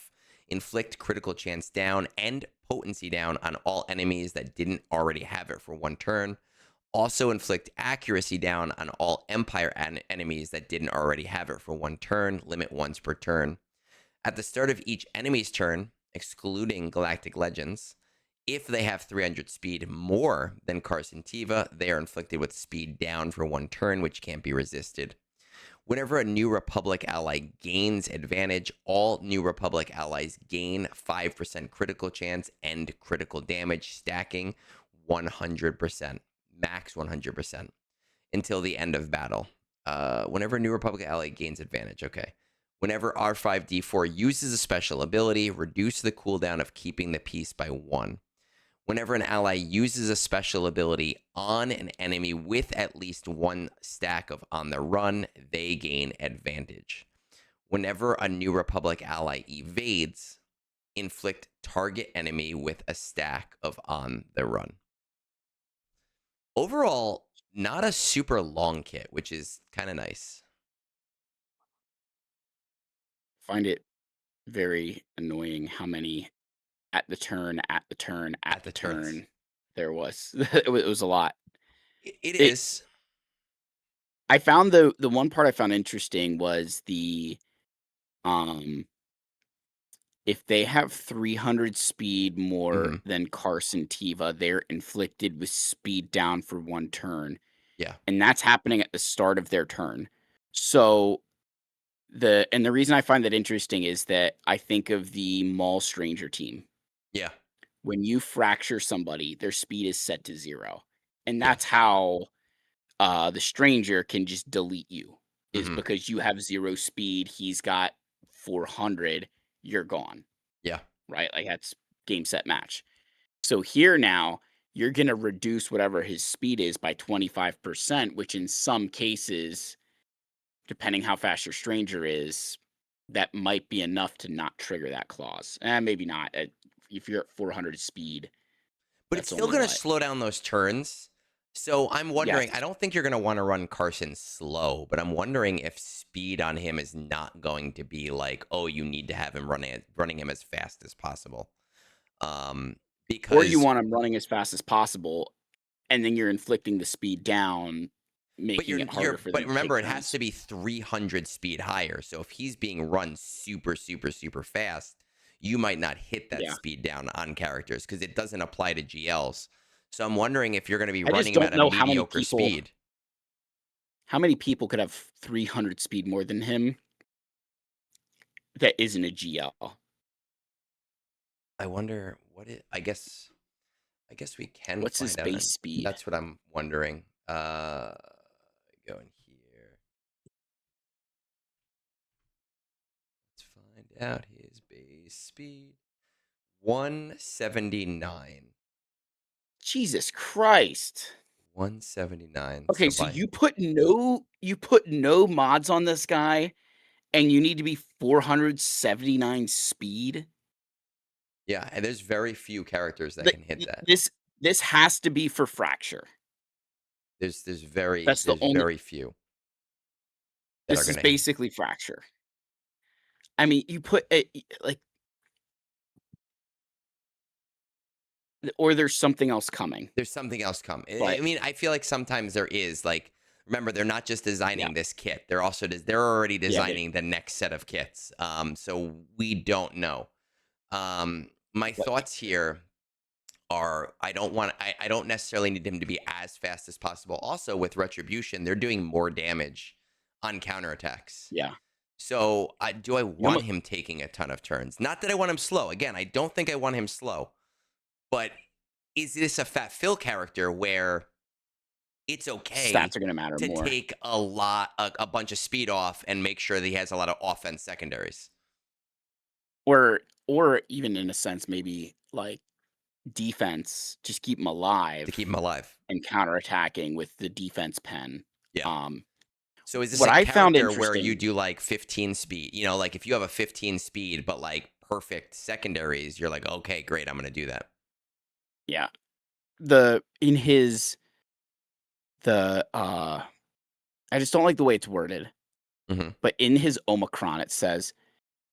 inflict critical chance down and potency down on all enemies that didn't already have it for 1 turn. Also inflict accuracy down on all Empire enemies that didn't already have it for 1 turn, limit once per turn. At the start of each enemy's turn, excluding Galactic Legends, if they have 300 speed more than Carson Teva, they are inflicted with speed down for 1 turn, which can't be resisted. Whenever a New Republic ally gains advantage, all New Republic allies gain 5% critical chance and critical damage, stacking 100%, max 100%, until the end of battle. Whenever a New Republic ally gains advantage, okay. Whenever R5D4 uses a special ability, reduce the cooldown of keeping the peace by 1. Whenever an ally uses a special ability on an enemy with at least 1 stack of on the run, they gain advantage. Whenever a New Republic ally evades, inflict target enemy with a stack of on the run. Overall, not a super long kit, which is kind of nice. Find it very annoying how many at the turn, at the turn, at At the the turns. turn there was. It was a lot. It It is. I found the one part I found interesting was the um if they have 300 speed more Mm-hmm. than Carson Teva, they're inflicted with speed down for 1 turn, Yeah. and that's happening at the start of their turn. So the reason I find that interesting is that I think of the Mall Stranger team. Yeah. When you fracture somebody, their speed is set to 0, and Yeah. that's how the stranger can just delete you, is Mm-hmm. because you have 0 speed, he's got 400, you're gone, Yeah. right? Like that's game, set, match. So here now, you're going to reduce whatever his speed is by 25%, which in some cases, depending how fast your stranger is, that might be enough to not trigger that clause. And maybe not. If you're at 400 speed, But it's that's still only going to what? slow down those turns. So I'm wondering, I Yes. don't think you're going to want to run Carson slow, but I'm wondering if speed on him is not going to be like, oh, you need to have him running him as fast as possible. Um, Or you because want him running as fast as possible, and then you're inflicting the speed down, but making it harder for them but to take remember it has turns. to be 300 speed higher. So if he's being run super super super fast, you might not hit that Yeah. speed down on characters because it doesn't apply to GLs. So I'm wondering if you're going to be I just running him at don't a know mediocre speed. how many people could have 300 speed more than him that isn't a GL. I wonder what it. I guess we can What's his find out, base and speed? that's what I'm wondering. Go in here. Let's find out his base speed. 179. Jesus Christ. 179. Okay, So so by you put no mods on this guy, and you need to be 479 speed? yeah, and there's very few characters that Like, can hit that. this has to be for Fracture. That's the There's only very few that are this is gonna hit. basically Fracture. I mean, you put it like or there's something else coming. There's something else come. I But mean, I feel like sometimes there is like. Remember, they're not just yeah, designing this kit; they're already yeah, they designing the next set of kits. So we don't know. My right. thoughts here are I don't necessarily need him to be as fast as possible. Also, with retribution, they're doing more damage on counterattacks. Yeah. So, do I You want almo him taking a ton of turns? Not that I want him slow. Again, I don't think I want him slow. But is this a Fat Phil character where it's okay stats are gonna matter to more. take a bunch of speed off and make sure that he has a lot of offense secondaries Or even in a sense, maybe, like, defense, just keep them to alive keep him alive? and counterattacking with the defense pen. Yeah. Um, So is this what a I found character where you interesting do like 15 speed? You know, like if you have a 15 speed, but like perfect secondaries, you're like, okay, great, I'm going to do that. yeah, the in his the, I just don't like the way it's worded, Hmm. but in his Omicron, it says,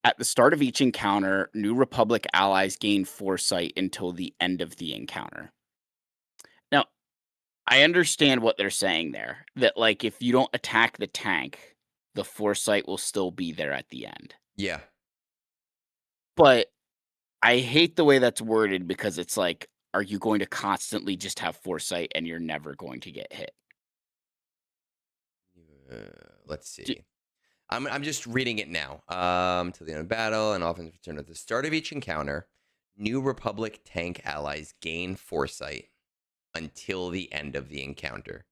"At the start of each encounter, New Republic allies gain foresight until the end of the encounter." Now, I understand what they're saying there, that, like, if you don't attack the tank, the foresight will still be there at the end. Yeah. But I hate the way that's worded because it's like, are you going to constantly just have foresight and you're never going to get hit? Uh, let's J see. I'm just reading it now. Till the end of battle and offensive return at the start of each encounter, New Republic tank allies gain foresight until the end of the encounter.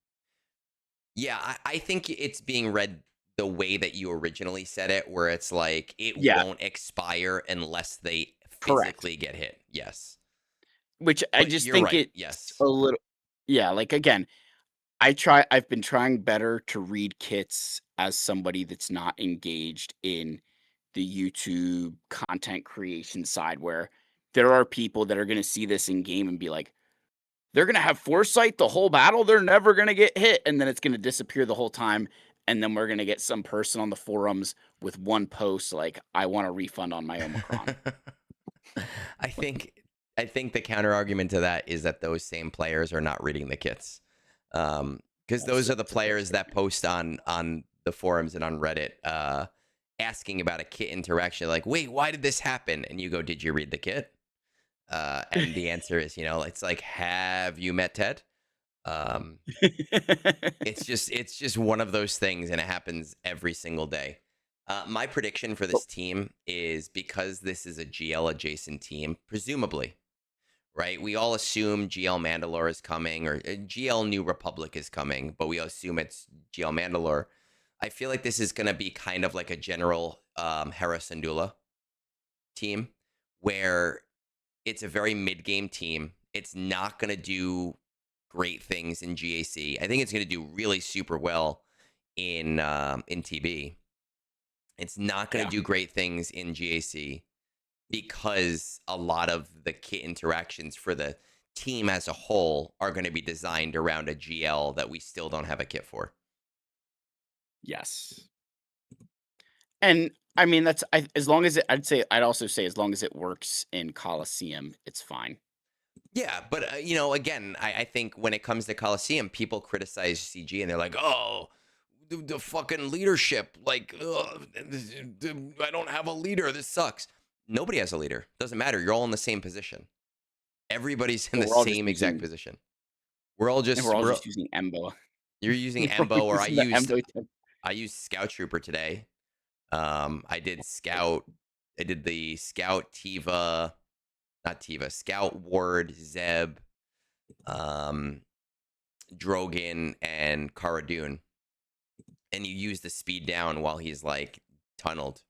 Yeah, I think it's being read the way that you originally said it, where it's like it Yeah, won't expire unless they correct. physically get hit. Yes. Which I But just you're think right. it's Yes. a little yeah, like, again, I've been trying better to read kits as somebody that's not engaged in the YouTube content creation side where there are people that are gonna see this in game and be like, "They're gonna have foresight the whole battle, they're never gonna get hit," and then it's gonna disappear the whole time, and then we're gonna get some person on the forums with one post like, "I want a refund on my Omicron." I think I think the counter argument to that is that those same players are not reading the kits. Because those are the That's a fair players that statement. post on the forums and on Reddit asking about a kit interaction like, "Wait, why did this happen?" And you go, "Did you read the kit?" And the answer is, it's like, "Have you met Ted?" Um, it's just one of those things, and it happens every single day. My prediction for But this team is because this is a GL adjacent team, presumably, right? We all assume GL Mandalore is coming or GL New Republic is coming, but we assume it's GL Mandalore. I feel like this is going to be kind of like a general Hera Syndulla team where it's a very mid-game team. It's not going to do great things in GAC. I think it's going to do really super well in TB. It's not going to Yeah. do great things in GAC because a lot of the kit interactions for the team as a whole are going to be designed around a GL that we still don't have a kit for. Yes. And I mean, as long as I'd also say as long as it works in Coliseum, it's fine. Yeah, but again, I think when it comes to Coliseum, people criticize CG and they're like, "Oh, the fucking leadership! Like, I don't have a leader. This sucks." Nobody has a leader. Doesn't matter. You're all in the same position. Everybody's in But the same exact position. We're all just using Embo. you're using We're all Embo, or using the Embo I used Scout Trooper today. I did Scout. I did the Scout Teva, not Teva, Scout Ward, Zeb, Drogon, and Cara Dune. And you use the speed down while he's like tunneled,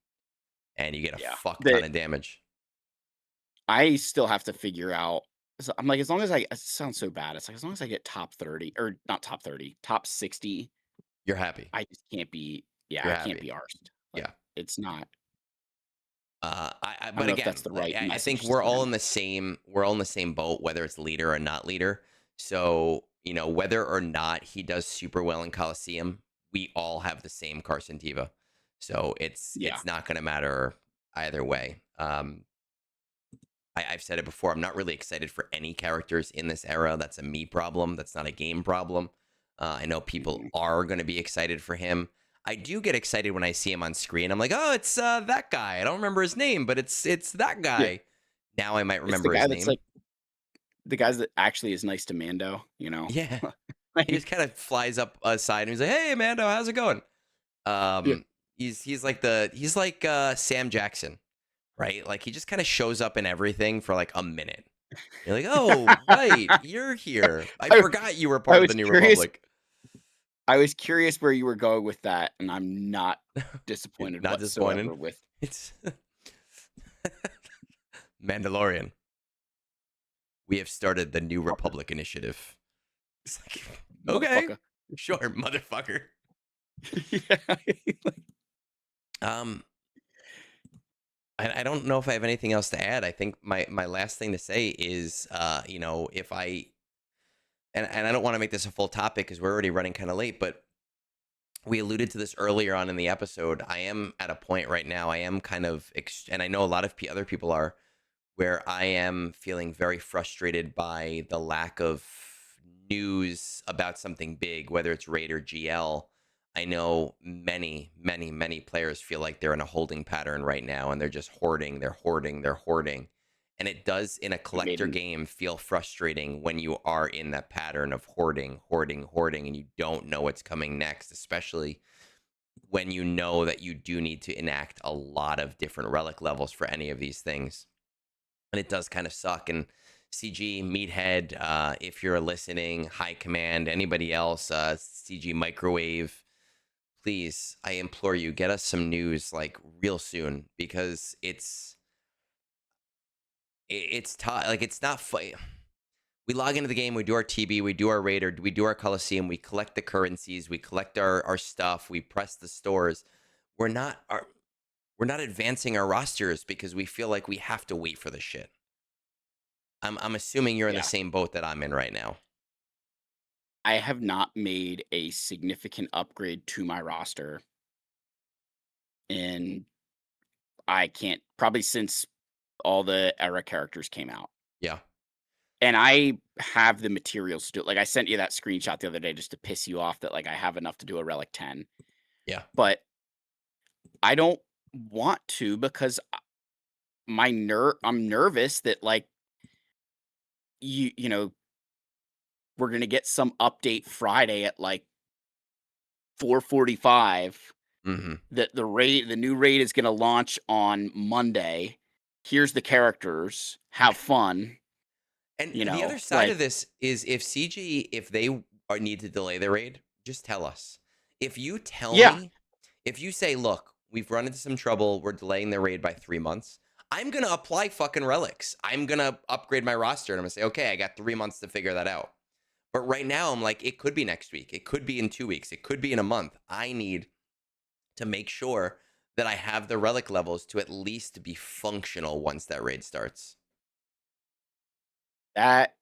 and you get a fuck ton of damage. I still have to figure out. So I'm like, as long as it sounds so bad. It's like as long as I get top 30 or not top 30, top 60, You're happy. I just can't be. Yeah, You're I can't happy. be arsed. Like, Yeah. It's not. But don't know if again, that's the right I think message to we're send. all in the same. We're all in the same boat, whether it's leader or not leader. So whether or not he does super well in Coliseum, we all have the same Carson Teva. So it's not going to matter either way. I've said it before. I'm not really excited for any characters in this era. That's a me problem. That's not a game problem. I know people are going to be excited for him. I do get excited when I see him on screen. I'm like, oh, it's that guy. I don't remember his name, but it's that guy. Yeah. Now I might It's remember the guy his that's name. like the guys that actually is nice to Mando. Yeah. Like, He just kind of flies up a side and he's like, "Hey, Mando, how's it going?" He's like Sam Jackson, right? Like he just kind of shows up in everything for like a minute. You're like, "Oh, right, you're here. I forgot you were part of the New Republic." I was curious where you were going with that, and I'm not disappointed Not whatsoever disappointed. with It's Mandalorian. We have started the New Republic initiative. It's like, okay, motherfucker. sure, motherfucker. Yeah. I don't know if I have anything else to add. I think my last thing to say is, if I and I don't want to make this a full topic because we're already running kind of late, but we alluded to this earlier on in the episode. I am at a point right now. I am kind of, and I know a lot of other people are, where I am feeling very frustrated by the lack of news about something big, whether it's Raid or GL. I know many, many, many players feel like they're in a holding pattern right now, and they're just hoarding, they're hoarding, they're hoarding. And it does, in a collector game, feel frustrating when you are in that pattern of hoarding, hoarding, hoarding, and you don't know what's coming next, especially when you know that you do need to enact a lot of different relic levels for any of these things. And it does kind of suck. And CG, Meathead, if you're listening, High Command, anybody else, CG Microwave, please, I implore you, get us some news like real soon, because it's tough. Like, it's not fun. We log into the game, we do our TB, we do our Raider, we do our Coliseum, we collect the currencies, we collect our stuff, we press the stores. We're not advancing our rosters because we feel like we have to wait for the shit. I'm assuming you're in the same boat that I'm in right now. I have not made a significant upgrade to my roster, and I can't probably since all the era characters came out. Yeah. And I have the materials to do it. Like, I sent you that screenshot the other day just to piss you off that, like, I have enough to do a Relic 10. Yeah. But I don't want to because I'm nervous that, like, you know, we're gonna get some update Friday at, like, 4:45 that the new raid is gonna launch on Monday. Here's the characters. Have fun. And the other side like, of this is, if CG, if they need to delay the raid, just tell us. If you tell me, if you say, look, we've run into some trouble, we're delaying the raid by 3 months, I'm gonna apply fucking relics. I'm gonna upgrade my roster, and I'm gonna say, okay, I got 3 months to figure that out. But right now, I'm like, it could be next week. It could be in 2 weeks. It could be in a month. I need to make sure that I have the relic levels to at least be functional once that raid starts. That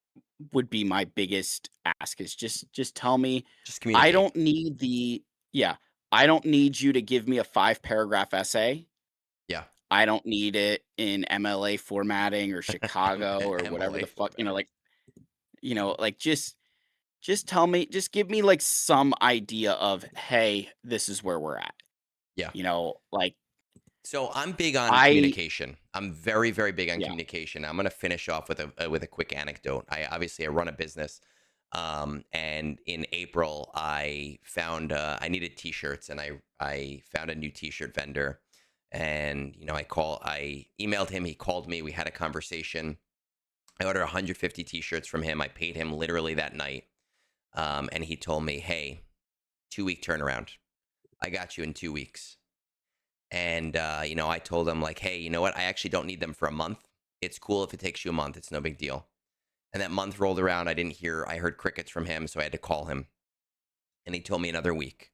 would be my biggest ask is just tell me. Just I communicate. don't need the yeah, I don't need you to give me a 5-paragraph essay. Yeah. I don't need it in MLA formatting or Chicago or whatever MLA the fuck, formatting. like just tell me, just give me like some idea of, hey, this is where we're at. Yeah. Like So I'm big on I communication. I'm very, very big on yeah, communication. I'm going to finish off with a quick anecdote. I run a business, and in April I found I needed T-shirts, and I found a new T-shirt vendor, and I emailed him. He called me. We had a conversation. I ordered 150 T-shirts from him. I paid him literally that night, and he told me, "Hey, 2 week turnaround. I got you in 2 weeks." And, I told him, like, hey, you know what? I actually don't need them for a month. It's cool if it takes you a month. It's no big deal. And that month rolled around. I heard crickets from him. So I had to call him. And he told me another week.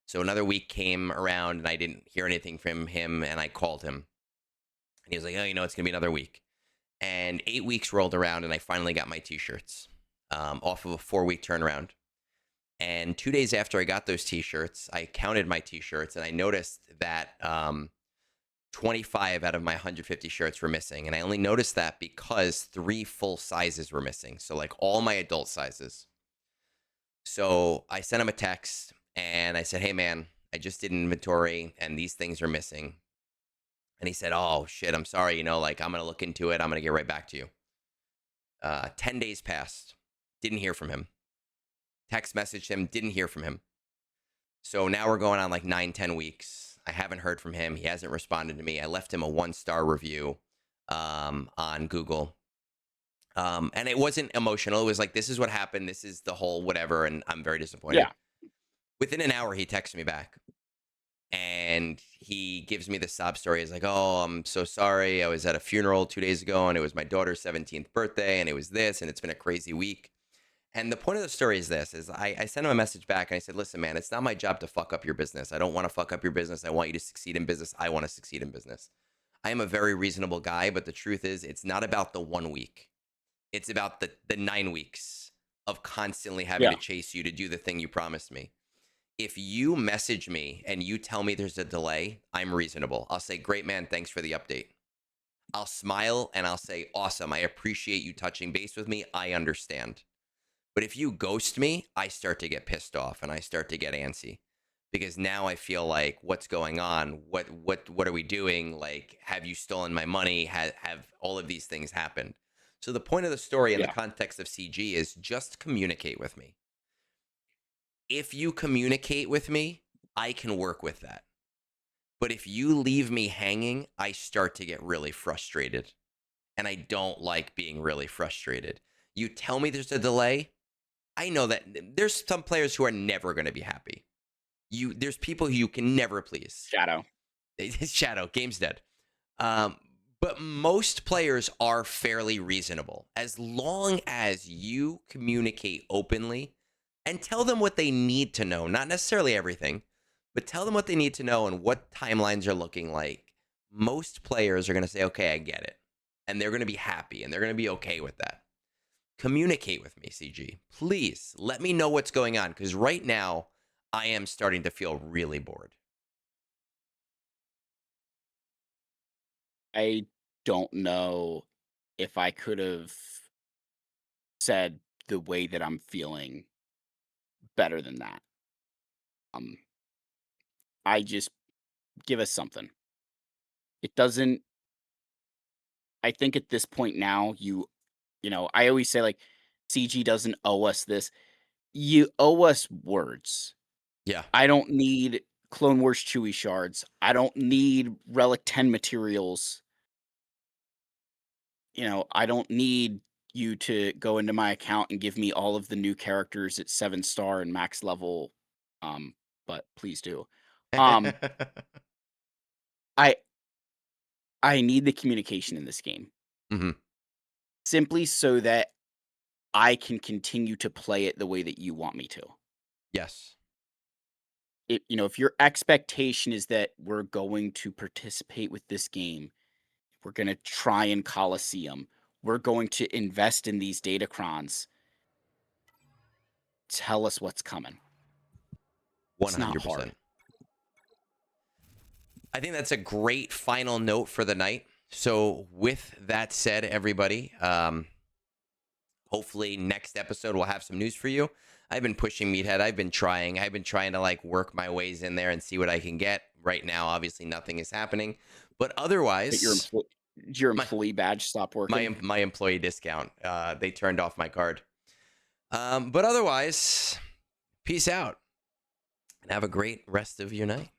So another week came around and I didn't hear anything from him. And I called him. And he was like, oh, it's going to be another week. And 8 weeks rolled around and I finally got my t shirts off of a 4 week turnaround. And 2 days after I got those t shirts, I counted my t shirts and I noticed that 25 out of my 150 shirts were missing. And I only noticed that because 3 full sizes were missing. So, like, all my adult sizes. So I sent him a text and I said, hey, man, I just did an inventory and these things are missing. And he said, oh, shit, I'm sorry. Like, I'm going to look into it. I'm going to get right back to you. 10 days passed. Didn't hear from him. Text messaged him. Didn't hear from him. So now we're going on like 9, 10 weeks. I haven't heard from him. He hasn't responded to me. I left him a 1 star review on Google. And it wasn't emotional. It was like, this is what happened. This is the whole whatever. And I'm very disappointed. yeah, Within an hour, he texted me back and he gives me the sob story. He's like, oh, I'm so sorry. I was at a funeral 2 days ago and it was my daughter's 17th birthday and it was this and it's been a crazy week. And the point of the story is this: I sent him a message back and I said, listen, man, it's not my job to fuck up your business. I don't want to fuck up your business. I want you to succeed in business. I want to succeed in business. I am a very reasonable guy, but the truth is, it's not about the 1 week. It's about the 9 weeks of constantly having yeah, to chase you to do the thing you promised me. If you message me and you tell me there's a delay, I'm reasonable. I'll say, great, man, thanks for the update. I'll smile and I'll say, awesome. I appreciate you touching base with me. I understand. But if you ghost me, I start to get pissed off and I start to get antsy because now I feel like, what's going on? What are we doing? Like, have you stolen my money? Have all of these things happened? So the point of the story in the yeah, context of CG is just communicate with me. If you communicate with me, I can work with that. But if you leave me hanging, I start to get really frustrated. And I don't like being really frustrated. You tell me there's a delay, I know that there's some players who are never going to be happy. There's people who you can never please. shadow. Shadow, game's dead. Um, but most players are fairly reasonable as long as you communicate openly and tell them what they need to know. Not necessarily everything, but tell them what they need to know and what timelines are looking like. Most players are going to say, okay, I get it. And they're going to be happy and they're going to be okay with that. Communicate with me, CG. Please let me know what's going on because right now I am starting to feel really bored. I don't know if I could have said the way that I'm feeling better than that. Um, I just give us something. It doesn't. I think at this point now, I always say like, CG doesn't owe us this. You owe us words. Yeah. I don't need Clone Wars Chewy shards. I don't need Relic 10 materials. I don't need you to go into my account and give me all of the new characters at 7-star and max level. But please do. Um, I I need the communication in this game Hmm. simply so that I can continue to play it the way that you want me to. Yes. If your expectation is that we're going to participate with this game, we're going to try and Coliseum, we're going to invest in these datacrons, tell us what's coming. It's not hard. 100%. I think that's a great final note for the night. So, with that said, everybody, hopefully next episode we'll have some news for you. I've been pushing Meathead. I've been trying to like work my ways in there and see what I can get. Right now, obviously nothing is happening, but But otherwise, did your my employee badge stop working? my employee discount, they turned off my card. But otherwise, peace out and have a great rest of your night.